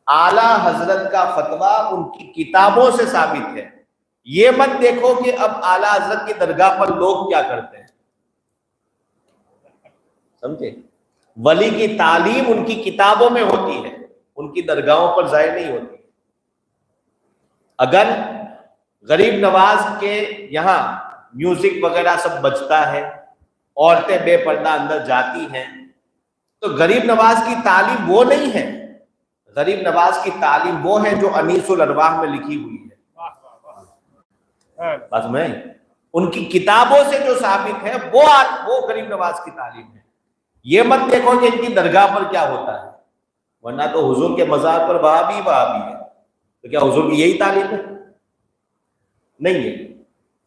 اعلیٰ حضرت کا فتویٰ ان کی کتابوں سے ثابت ہے. یہ مت دیکھو کہ اب اعلیٰ حضرت کی درگاہ پر لوگ کیا کرتے ہیں, سمجھے. ولی کی تعلیم ان کی کتابوں میں ہوتی ہے, ان کی درگاہوں پر ظاہر نہیں ہوتی. اگر غریب نواز کے یہاں میوزک وغیرہ سب بجتا ہے, عورتیں بے پردہ اندر جاتی ہیں, تو غریب نواز کی تعلیم وہ نہیں ہے. غریب نواز کی تعلیم وہ ہے جو انیس الارواح میں لکھی ہوئی ہے. بس میں ان کی کتابوں سے جو ثابت ہے وہ غریب نواز کی تعلیم ہے. یہ مت دیکھو کہ ان کی درگاہ پر کیا ہوتا ہے, ورنہ تو حضور کے مزار پر وہابی ہے. تو کیا حضور کی یہی تعلیم ہے؟ نہیں ہے.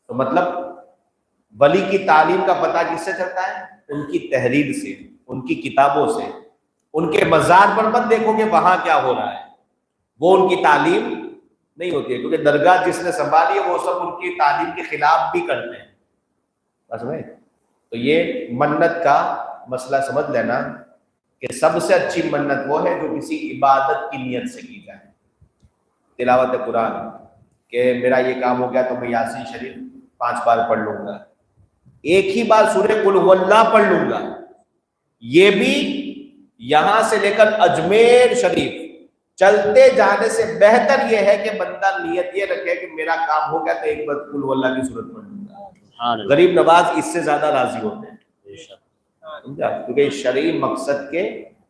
تو مطلب ولی کی تعلیم کا پتہ کس سے چلتا ہے؟ ان کی تحریر سے, ان کی کتابوں سے. ان کے مزار پر مت دیکھو کہ وہاں کیا ہو رہا ہے, وہ ان کی تعلیم نہیں ہوتی ہے, کیونکہ درگاہ جس نے سنبھالی ہے وہ سب ان کی تعلیم کے خلاف بھی کرتے ہیں. بس میں تو یہ منت کا مسئلہ سمجھ لینا کہ سب سے اچھی منت وہ ہے جو کسی عبادت کی نیت سے کی جائے. تلاوت قرآن کہ میرا یہ کام ہو گیا تو میں یاسین شریف 5 بار پڑھ لوں گا, ایک ہی بار سورہ قل هو اللہ پڑھ لوں گا. یہ بھی یہاں سے لے کر اجمیر شریف چلتے جانے سے بہتر یہ ہے کہ بندہ نیت یہ رکھے کہ میرا کام ہو گیا تو ایک بار قل هو اللہ کی سورت پڑھ لوں گا. غریب نواز اس سے زیادہ راضی ہوتے ہیں, سمجھا, کیونکہ شرعی مقصد کے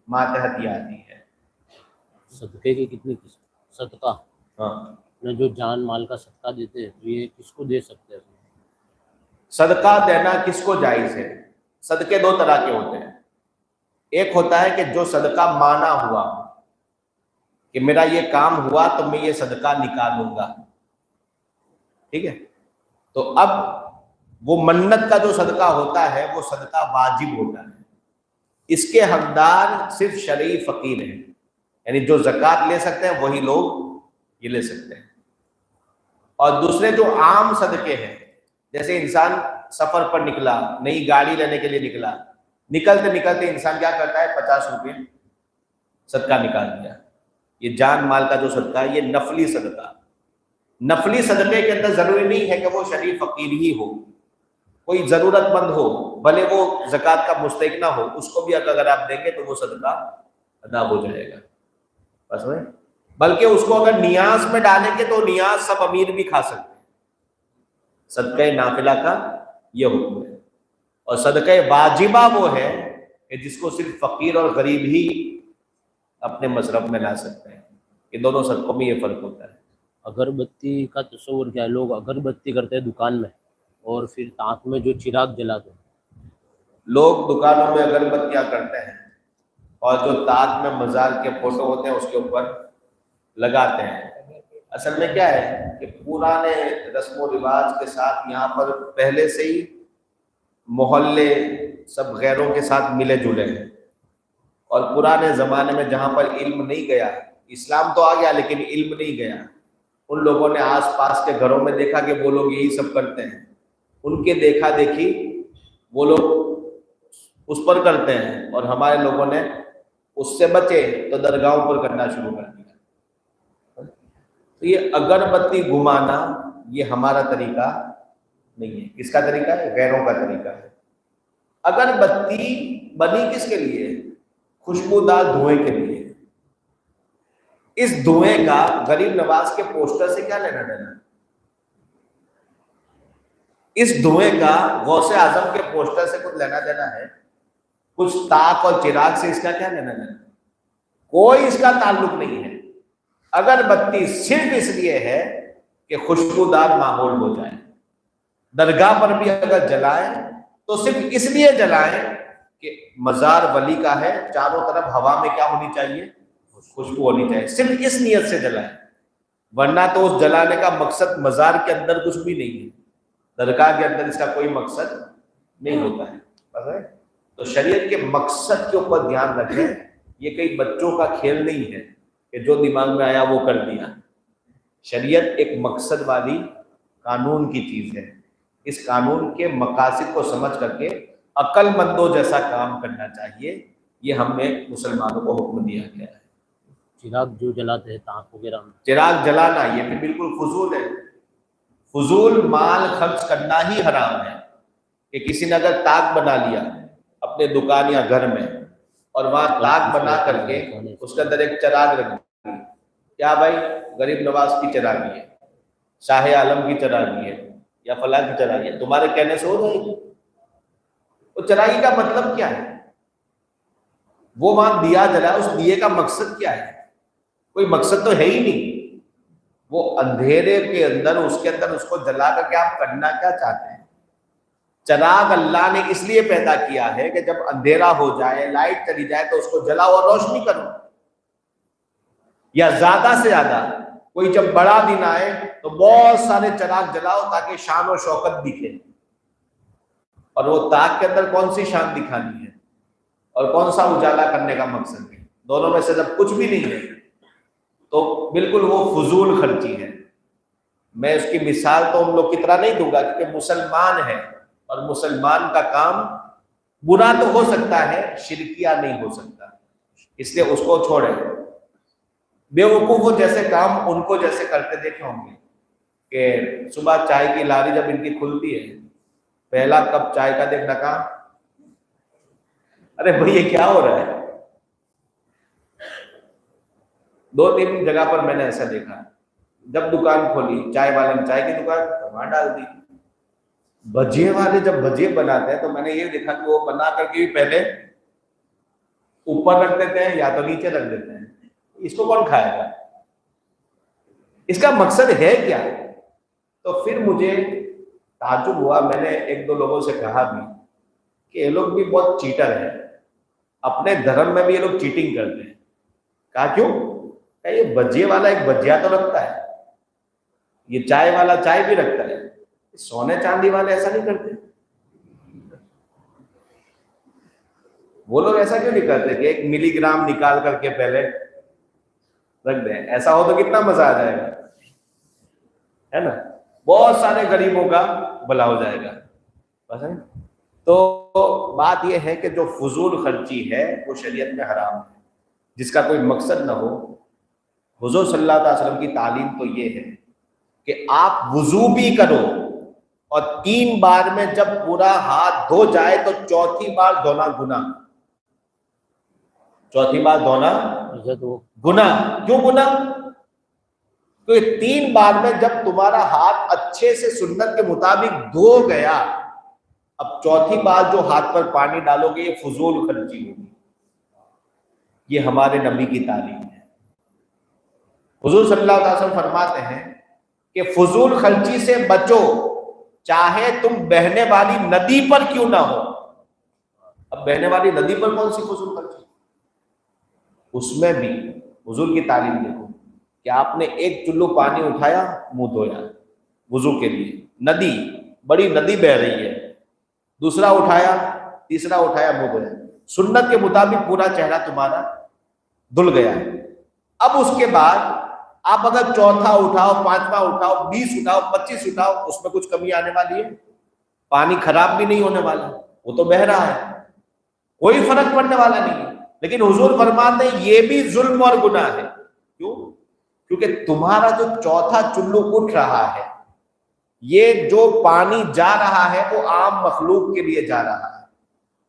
ماتحت یہ آتی ہے. صدقے کی کتنی قسم, صدقہ جو جان مال کا صدقہ دیتے ہیں تو یہ کس کو دے سکتے ہیں؟ صدقہ دینا کس کو جائز ہے؟ صدقے 2 طرح کے ہوتے ہیں. ایک ہوتا ہے کہ جو صدقہ مانا ہوا, کہ میرا یہ کام ہوا تو میں یہ صدقہ نکالوں گا، ٹھیک ہے؟ تو اب وہ منت کا جو صدقہ ہوتا ہے وہ صدقہ واجب ہوتا ہے، اس کے حقدار صرف شرعی فقیر ہیں، یعنی جو زکوٰۃ لے سکتے ہیں وہی لوگ یہ لے سکتے ہیں۔ اور دوسرے جو عام صدقے ہیں، جیسے انسان سفر پر نکلا، نئی گاڑی لینے کے لیے نکلا، نکلتے نکلتے انسان کیا کرتا ہے 50 روپے صدقہ نکال دیا، یہ جان مال کا جو صدقہ ہے یہ نفلی صدقہ۔ نفلی صدقے کے اندر ضروری نہیں ہے کہ وہ شرعی فقیر ہی ہو، کوئی ضرورت مند ہو، بھلے وہ زکوٰۃ کا مستحق نہ ہو، اس کو بھی اگر آپ دیں گے تو وہ صدقہ ادا ہو جائے گا، بس ہوئے۔ بلکہ اس کو اگر نیاز میں ڈالیں گے تو نیاز سب امیر بھی کھا سکتے ہیں۔ صدقہ نافلہ کا یہ حکم ہے، اور صدقہ واجبہ وہ ہے کہ جس کو صرف فقیر اور غریب ہی اپنے مصرف میں لا سکتے ہیں۔ یہ دونوں صدقوں میں یہ فرق ہوتا ہے۔ اگربتی کا تصور کیا ہے؟ لوگ اگربتی کرتے ہیں دکان میں اور پھر تاک میں جو چراغ جلاتے ہیں۔ لوگ دکانوں میں اگربتیاں کرتے ہیں اور جو تاج میں مزار کے فوٹو ہوتے ہیں اس کے اوپر لگاتے ہیں۔ اصل میں کیا ہے کہ پرانے رسم و رواج کے ساتھ یہاں پر پہلے سے ہی محلے سب غیروں کے ساتھ ملے جلے ہیں، اور پرانے زمانے میں جہاں پر علم نہیں گیا، اسلام تو آ گیا لیکن علم نہیں گیا، ان لوگوں نے آس پاس کے گھروں میں دیکھا کہ وہ لوگ یہی سب کرتے ہیں، ان کے دیکھا دیکھی وہ لوگ اس پر کرتے ہیں، اور ہمارے لوگوں نے اس سے بچے تو درگاہوں پر کرنا شروع کر دیا۔ تو یہ اگربتی گھمانا یہ ہمارا طریقہ نہیں ہے۔ کس کا طریقہ ہے؟ غیروں کا طریقہ ہے۔ اگربتی بنی کس کے لیے؟ خوشبودار دھوئیں کے لیے۔ اس دھوئیں کا غریب نواز کے پوسٹر سے کیا لینا دینا؟ اس دھوئیں کا غوث اعظم کے پوسٹر سے کچھ لینا دینا ہے؟ کچھ تاک اور چراغ سے اس کا کیا لینا دینا؟ کوئی اس کا تعلق نہیں ہے۔ اگربتی صرف اس لیے ہے کہ خوشبودار ماحول ہو جائے۔ درگاہ پر بھی اگر جلائیں تو صرف اس لیے جلائیں کہ مزار ولی کا ہے، چاروں طرف ہوا میں کیا ہونی چاہیے؟ خوشبو ہونی چاہیے، صرف اس نیت سے جلائیں، ورنہ تو اس جلانے کا مقصد مزار کے اندر کچھ بھی نہیں ہے، درگاہ کے اندر اس کا کوئی مقصد نہیں ہوتا ہے۔ تو شریعت کے مقصد کے اوپر دھیان رکھیں، یہ کئی بچوں کا کھیل نہیں ہے کہ جو دماغ میں آیا وہ کر دیا۔ شریعت ایک مقصد والی قانون کی چیز ہے، اس قانون کے مقاصد کو سمجھ کر کے عقل مندوں جیسا کام کرنا چاہیے، یہ ہم نے مسلمانوں کو حکم دیا گیا ہے۔ چراغ جو جلاتے ہیں تاک وغیرہ میں، چراغ جلانا یہ بھی بالکل فضول ہے۔ فضول مال خرچ کرنا ہی حرام ہے، کہ کسی نے اگر تاک بنا لیا اپنے دکان یا گھر میں اور وہاں تاک بنا کر کے اس کے اندر ایک چراغ رکھ دی، کیا بھائی غریب نواز کی چراغی ہے، شاہ عالم کی چراغی ہے، یا فلاں کی چراغی ہے، تمہارے کہنے سے ہو جائے گی؟ وہ چراغی کا مطلب کیا ہے؟ وہ وہاں دیا جلا، اس دیے کا مقصد کیا ہے؟ کوئی مقصد تو ہے ہی نہیں۔ وہ اندھیرے کے اندر اس کے اندر اس کو جلا کر کے آپ کرنا کیا چاہتے ہیں؟ چراغ اللہ نے اس لیے پیدا کیا ہے کہ جب اندھیرا ہو جائے، لائٹ چلی جائے تو اس کو جلاؤ اور روشنی کرو، یا زیادہ سے زیادہ کوئی جب بڑا دن آئے تو بہت سارے چراغ جلاؤ تاکہ شان و شوکت دکھے۔ اور وہ تاک کے اندر کون سی شان دکھانی ہے اور کون سا اجالا کرنے کا مقصد ہے؟ دونوں میں سے جب کچھ بھی نہیں ہے تو بالکل وہ فضول خرچی ہے۔ میں اس کی مثال تو ہم لوگ کی طرح نہیں دوں گا کیونکہ مسلمان ہے، اور مسلمان کا کام برا تو ہو سکتا ہے، شرکیہ نہیں ہو سکتا، اس لیے اس کو چھوڑیں۔ بے وقوف وہ جیسے کام ان کو جیسے کرتے دیکھے ہوں گے کہ صبح چائے کی لاری جب ان کی کھلتی ہے، پہلا کپ چائے کا دیکھنا کہاں؟ ارے بھائی یہ کیا ہو رہا ہے؟ 2-3 جگہ پر میں نے ایسا دیکھا، جب دکان کھولی چائے والے نے چائے کی دکان وہاں ڈال دی۔ بھجیے والے جب بھجیے بناتے ہیں تو میں نے یہ دیکھا کہ وہ بنا کر کے بھی پہلے اوپر رکھ دیتے ہیں یا تو نیچے رکھ دیتے ہیں، اس کو کون کھائے گا؟ اس کا مقصد ہے کیا؟ تو پھر مجھے تعجب ہوا، میں نے 1-2 لوگوں سے کہا بھی کہ یہ لوگ بھی بہت چیٹر ہیں، اپنے دھرم میں بھی یہ لوگ چیٹنگ کرتے ہیں۔ کہا کیوں؟ کہ یہ بجے والا ایک بجیا تو رکھتا ہے, یہ چائے والا چائے بھی رکھتا ہے, سونے چاندی والے ایسا نہیں کرتے. وہ لوگ ایسا کیوں نہیں کرتے کہ 1 ملی گرام نکال کر کے پہلے رکھ دیں؟ ایسا ہو تو کتنا مزہ آ جائے گا, ہے نا, بہت سارے غریبوں کا بھلا ہو جائے گا. بس ہے. تو بات یہ ہے کہ جو فضول خرچی ہے وہ شریعت میں حرام ہے, جس کا کوئی مقصد نہ ہو. حضور صلی اللہ علیہ وسلم کی تعلیم تو یہ ہے کہ آپ وضو بھی کرو اور 3 بار میں جب پورا ہاتھ دھو جائے تو چوتھی بار دھونا گناہ, چوتھی بار دھونا گناہ. کیوں گناہ؟ کیونکہ 3 بار میں جب تمہارا ہاتھ اچھے سے سنت کے مطابق دھو گیا, اب چوتھی بار جو ہاتھ پر پانی ڈالو گے یہ فضول خرچی ہوگی. یہ ہمارے نبی کی تعلیم ہے. حضور صلی اللہ علیہ وسلم فرماتے ہیں کہ فضول خرچی سے بچو, چاہے تم بہنے والی ندی پر کیوں نہ ہو. اب بہنے والی ندی پر کون سی فضول خرچی؟ اس میں بھی حضور کی تعلیم دیکھو کہ آپ نے 1 چلو پانی اٹھایا, منہ دھویا وضو کے لیے, ندی, بڑی ندی بہ رہی ہے, دوسرا اٹھایا, تیسرا اٹھایا, منہ دھویا. سنت کے مطابق پورا چہرہ تمہارا دھل گیا. اب اس کے بعد آپ اگر چوتھا اٹھاؤ, 5واں اٹھاؤ, 20 اٹھاؤ, 25 اٹھاؤ, اس میں کچھ کمی آنے والی ہے؟ پانی خراب بھی نہیں ہونے والا, وہ تو بہہ رہا ہے, کوئی فرق پڑنے والا نہیں ہے. لیکن حضور فرماتے ہیں یہ بھی ظلم اور گناہ ہے. کیوں؟ کیونکہ تمہارا جو چوتھا چلو اٹھ رہا ہے, یہ جو پانی جا رہا ہے وہ عام مخلوق کے لیے جا رہا ہے,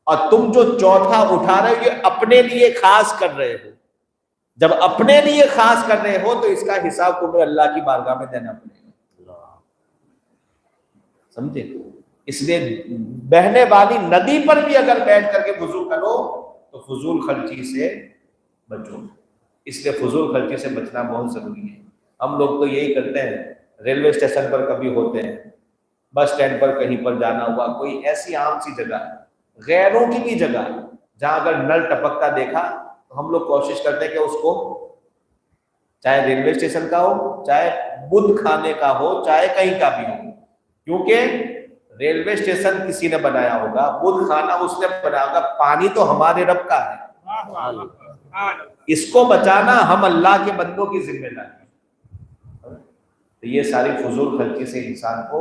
اور تم جو چوتھا اٹھا رہے ہو یہ اپنے لیے خاص کر رہے ہو. جب اپنے لیے خاص کر رہے ہو تو اس کا حساب تمہیں اللہ کی بارگاہ میں دینا پڑے گا. سمجھے؟ اس لیے بہنے والی ندی پر بھی اگر بیٹھ کر کے وضو کرو تو فضول خرچی سے بچو. اس لیے فضول خرچی سے بچنا بہت ضروری ہے. ہم لوگ تو یہی کرتے ہیں, ریلوے اسٹیشن پر کبھی ہوتے ہیں, بس اسٹینڈ پر کہیں پر جانا ہوا, کوئی ایسی عام سی جگہ, غیروں کی بھی جگہ, جہاں اگر نل ٹپکتا دیکھا تو ہم لوگ کوشش کرتے ہیں کہ اس کو, چاہے ریلوے اسٹیشن کا ہو, چاہے بدھ خانے کا ہو, چاہے کہیں کا بھی ہو, کیونکہ ریلوے اسٹیشن کسی نے بنایا ہوگا, بدھ خانہ اس نے بنایا ہوگا, پانی تو ہمارے رب کا ہے, اس کو بچانا ہم اللہ کے بندوں کی ذمہ داری ہے. تو یہ ساری فضول خرچی سے انسان کو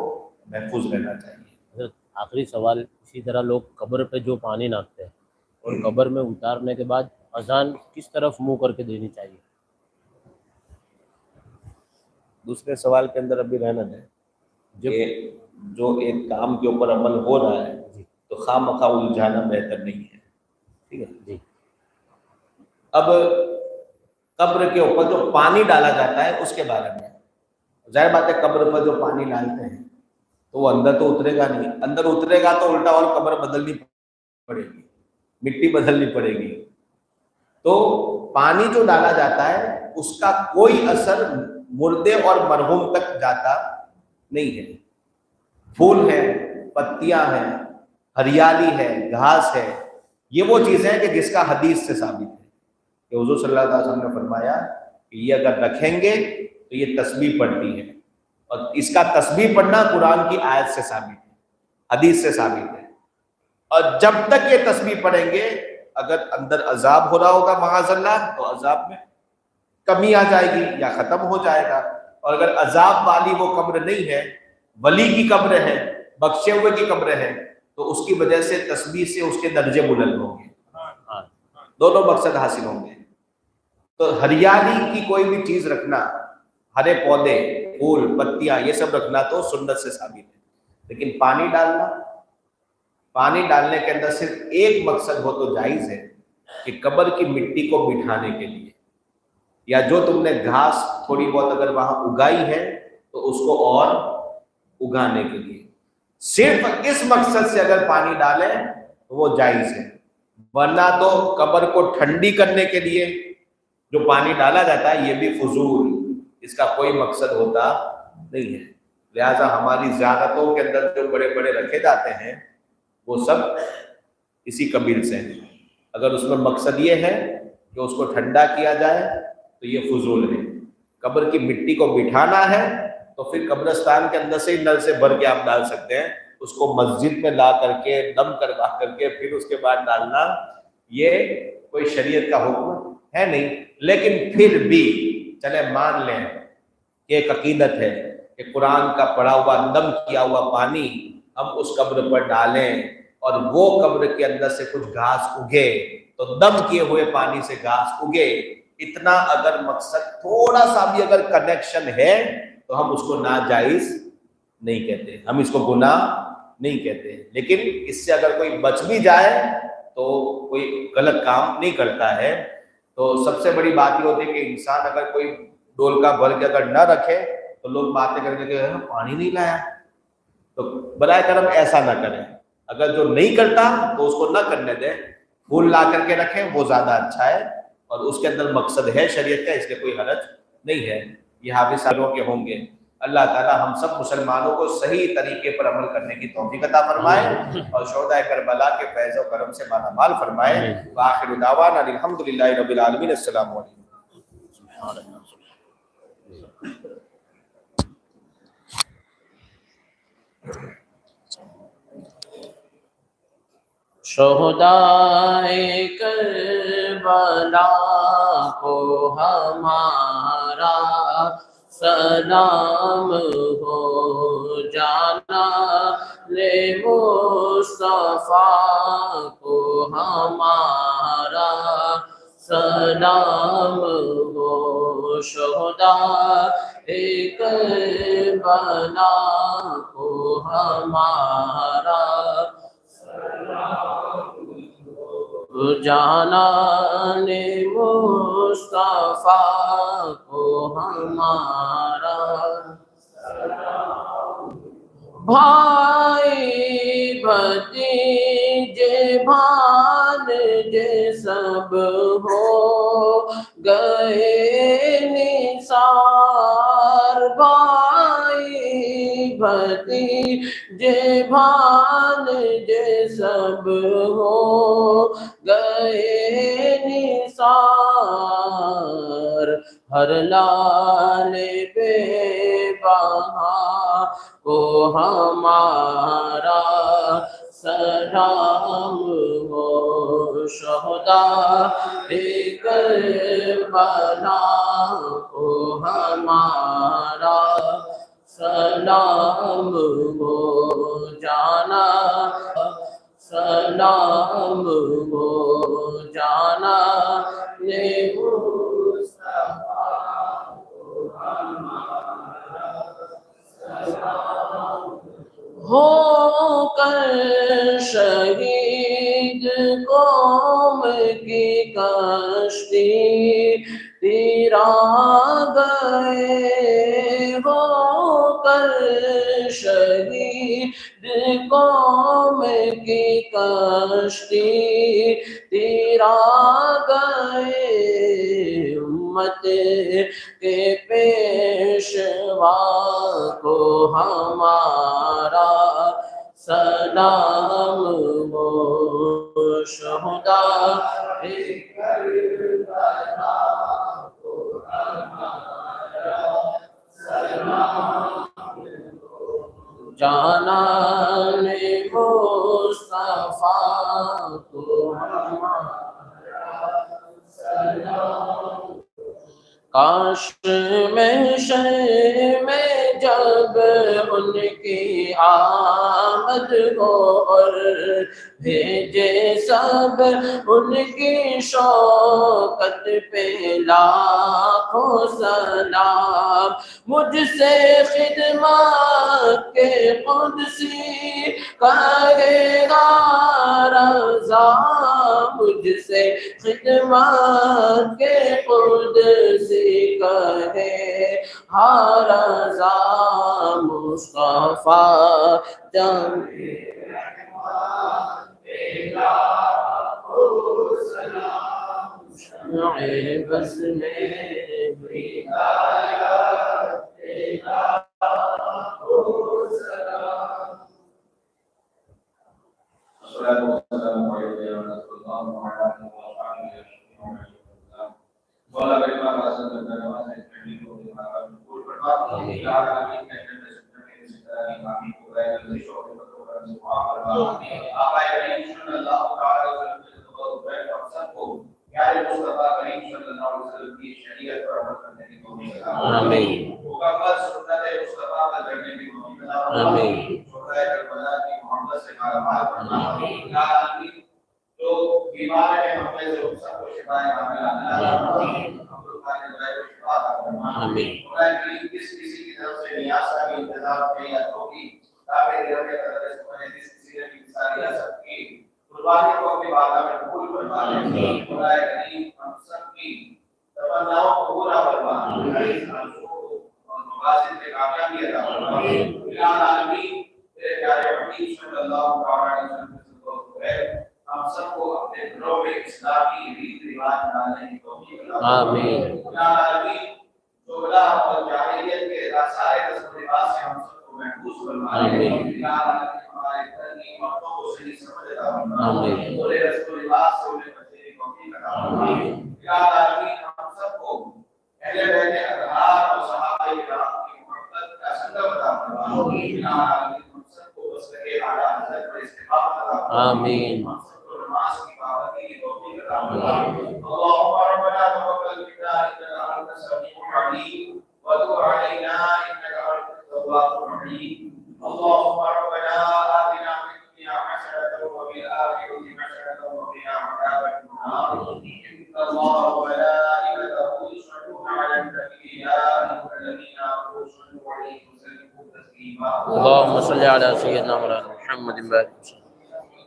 محفوظ رہنا چاہیے. آخری سوال, اسی طرح لوگ قبر پہ جو پانی ناپتے ہیں اور قبر میں اتارنے کے بعد اذان کس طرف منہ کر کے دینی چاہیے؟ دوسرے سوال کے اندر ابھی رہنا ہے کہ جو ایک کام کے اوپر عمل ہو رہا ہے تو خواہ مخواہ الجھانا بہتر نہیں ہے. ٹھیک ہے جی. اب قبر کے اوپر جو پانی ڈالا جاتا ہے اس کے بارے میں ظاہر بات ہے, قبر پر جو پانی ڈالتے ہیں تو وہ اندر تو اترے گا نہیں, اندر اترے گا تو الٹا اور قبر بدلنی پڑے گی, مٹی بدلنی پڑے گی. تو پانی جو ڈالا جاتا ہے اس کا کوئی اثر مردے اور مرحوم تک جاتا نہیں ہے. پھول ہے, پتیاں ہیں, ہریالی ہے, گھاس ہے, یہ وہ چیزیں ہیں کہ جس کا حدیث سے ثابت ہے کہ حضور صلی اللہ علیہ وسلم نے فرمایا کہ یہ اگر رکھیں گے تو یہ تسبیح پڑھتی ہے, اور اس کا تسبیح پڑھنا قرآن کی آیت سے ثابت ہے, حدیث سے ثابت ہے. اور جب تک یہ تسبیح پڑھیں گے, اگر اندر عذاب ہو رہا ہوگا معاذ اللہ تو عذاب میں کمی آ جائے گی یا ختم ہو جائے گا, اور اگر عذاب والی وہ قبر نہیں ہے, ولی کی قبر ہے, بخشے ہوئے کی قبر ہے, تو اس کی وجہ سے تسبیح سے اس کے درجے بلند ہوں گے, دونوں مقصد حاصل ہوں گے. تو ہریالی کی کوئی بھی چیز رکھنا, ہرے پودے, پھول, پتیاں, یہ سب رکھنا تو سنت سے ثابت ہے. لیکن پانی ڈالنا, پانی ڈالنے کے اندر صرف ایک مقصد ہو تو جائز ہے کہ قبر کی مٹی کو بٹھانے کے لیے, یا جو تم نے گھاس تھوڑی بہت اگر وہاں اگائی ہے تو اس کو اور اگانے کے لیے, صرف اس مقصد سے اگر پانی ڈالیں تو وہ جائز ہے. ورنہ تو قبر کو ٹھنڈی کرنے کے لیے جو پانی ڈالا جاتا ہے یہ بھی فضول, اس کا کوئی مقصد ہوتا نہیں ہے. لہذا ہماری زیارتوں کے اندر جو بڑے بڑے رکھے جاتے ہیں وہ سب اسی قبیل سے ہیں. اگر اس میں مقصد یہ ہے کہ اس کو ٹھنڈا کیا جائے تو یہ فضول ہے. قبر کی مٹی کو بٹھانا ہے تو پھر قبرستان کے اندر سے ہی نل سے بھر کے آپ ڈال سکتے ہیں. اس کو مسجد میں لا کر کے دم کروا کر کے پھر اس کے بعد ڈالنا یہ کوئی شریعت کا حکم ہے نہیں. لیکن پھر بھی چلے مان لیں کہ ایک عقیدت ہے کہ قرآن کا پڑھا ہوا دم کیا ہوا پانی ہم اس قبر پر ڈالیں اور وہ قبر کے اندر سے کچھ گھاس اگے تو دم کیے ہوئے پانی سے گھاس اگے. اتنا اگر مقصد تھوڑا سا بھی اگر کنیکشن ہے تو ہم اس کو ناجائز نہیں کہتے, ہم اس کو گناہ نہیں کہتے. لیکن اس سے اگر کوئی بچ بھی جائے تو کوئی غلط کام نہیں کرتا ہے. تو سب سے بڑی بات یہ ہوتی ہے کہ انسان اگر کوئی ڈول کا بھر کے اگر نہ رکھے تو لوگ باتیں کر کے کہ پانی نہیں لایا, تو برائے کرم ایسا نہ کریں. اگر جو نہیں کرتا تو اس کو نہ کرنے دیں, پھول لا کر کے رکھیں وہ زیادہ اچھا ہے, اور اس کے اندر مقصد ہے شریعت کا, اس لیے کوئی حرج نہیں ہے. یہ حافظ سالوں کے ہوں گے. اللہ تعالی ہم سب مسلمانوں کو صحیح طریقے پر عمل کرنے کی توفیق عطا فرمائے اور شہدائے کربلا کے فیض و کرم سے مالا مال فرمائے. وآخر دعوانا الحمدللہ رب العالمین. السلام علیکم. شہدائے کربلا کو ہمارا سلام ہو, جانا لے مصطفیٰ کو ہمارا سلام ہو. شہدائے کربلا کو ہمارا جانان مصطفیٰ کو ہمارا بھائی بھتیجے بھانجے سب ہو گئے نثار. بھائی بھتیجے بھانجے سب ہو گئے نثار. ہر لال بے بہا کو ہمارا سلام ہو. شہدائے کربلا کو ہمارا سلام ہو, جانا سلام ہو, جانا لے مصطفیٰ کو ہمارا ہو کر شہید قوم کی کشتی تیرا گئے. ہو کر شہید قوم کی کشتی تیرا گئے. امت کے پیشوا کو ہمارا سلام ہو. شہدائے کربلا کو ہمارا سلام ہو, جانان مصطفیٰ کو ہمارا سلام. کاش محشر میں جب ان کی آمد ہو اور بھیجے سب ان کی شوکت پہ لاکھوں سلام. مجھ سے خدمت کے قدسی کہے گا رضا, مجھ سے خدمت کے قدسی کہے ہاں رضا. مصطفیٰ جان بس میں مولا کریم فرما یا عالمین میں آقا کریم صلی اللہ تعالی وسلم کو پیارے مصطفیٰ کریم صلی اللہ علیہ وسلم کی شریعت پر عمل کرنے کی توفیق عطا فرما آمین مکمل سنت مصطفیٰ پر چلنے کی توفیق عطا فرما آمین شہدائے کربلا کی محبت سے کارآمد فرما یا عالمین جو بیمار ہیں ہم میں سے ان سب کو شفا کاملہ عطا فرما ہم لوگ کا جلائے کو شفا عطا فرما آمین خدا کریم کسی کی طرف سے نیاز کا بھی انتظام نہیں ہوگی تابع رب کے قدر سبحانہ کسی کی مثالیہ سب کی قربانی کو اپنی بارگاہ میں قبول فرما لے خدا کریم ہم سب کی تمناؤں کو پورا فرما مقاصد میں کامیابی عطا فرما یا عالمین تیرے پیارے حبیب صلی اللہ علیہ وسلم کو ہم سب کو اپنے گھروں میں اسلامی ریت رواج ڈالنے کی توفیق عطا فرما آمین یا عالمین شغلہ اور جاہلیت کے سارے رسم و رواج سے ہم سب کو محفوظ فرما لے یا عالمین ہمارے گھر کی مردوں کو صحیح سمجھ عطا فرما پورے رسم و رواج سے انہیں بچنے کی توفیق عطا فرما یا عالمین ہم سب کو اہل بیت اطہار اور صحابہ کرام کی محبت کا سنگ عطا فرما یا عالمین ہم سب کو مسلک اعلی حضرت پر استقامت عطا فرما آمین ہم سب کو نماز کی پابندی کی توفیق عطا فرما اللهم ربنا تقبل منا انك انت السميع العليم وتب علينا انك انت التواب الرحيم اللهم ربنا آتنا في الدنيا حسنة وفي الآخرة حسنة وقنا عذاب النار إن الله وملائكته يصلون على النبي يا أيها الذين آمنوا صلوا عليه وسلموا تسليما اللهم صل على سيدنا مولانا محمد وعلى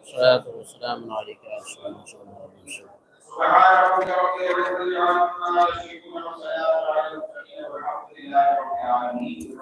الصلاة والسلام عليك يا رسول الله صلى الله عليه وسلم سبحان ربك رب العزة عما يصفون وسلام على المرسلين والحمد لله رب العالمين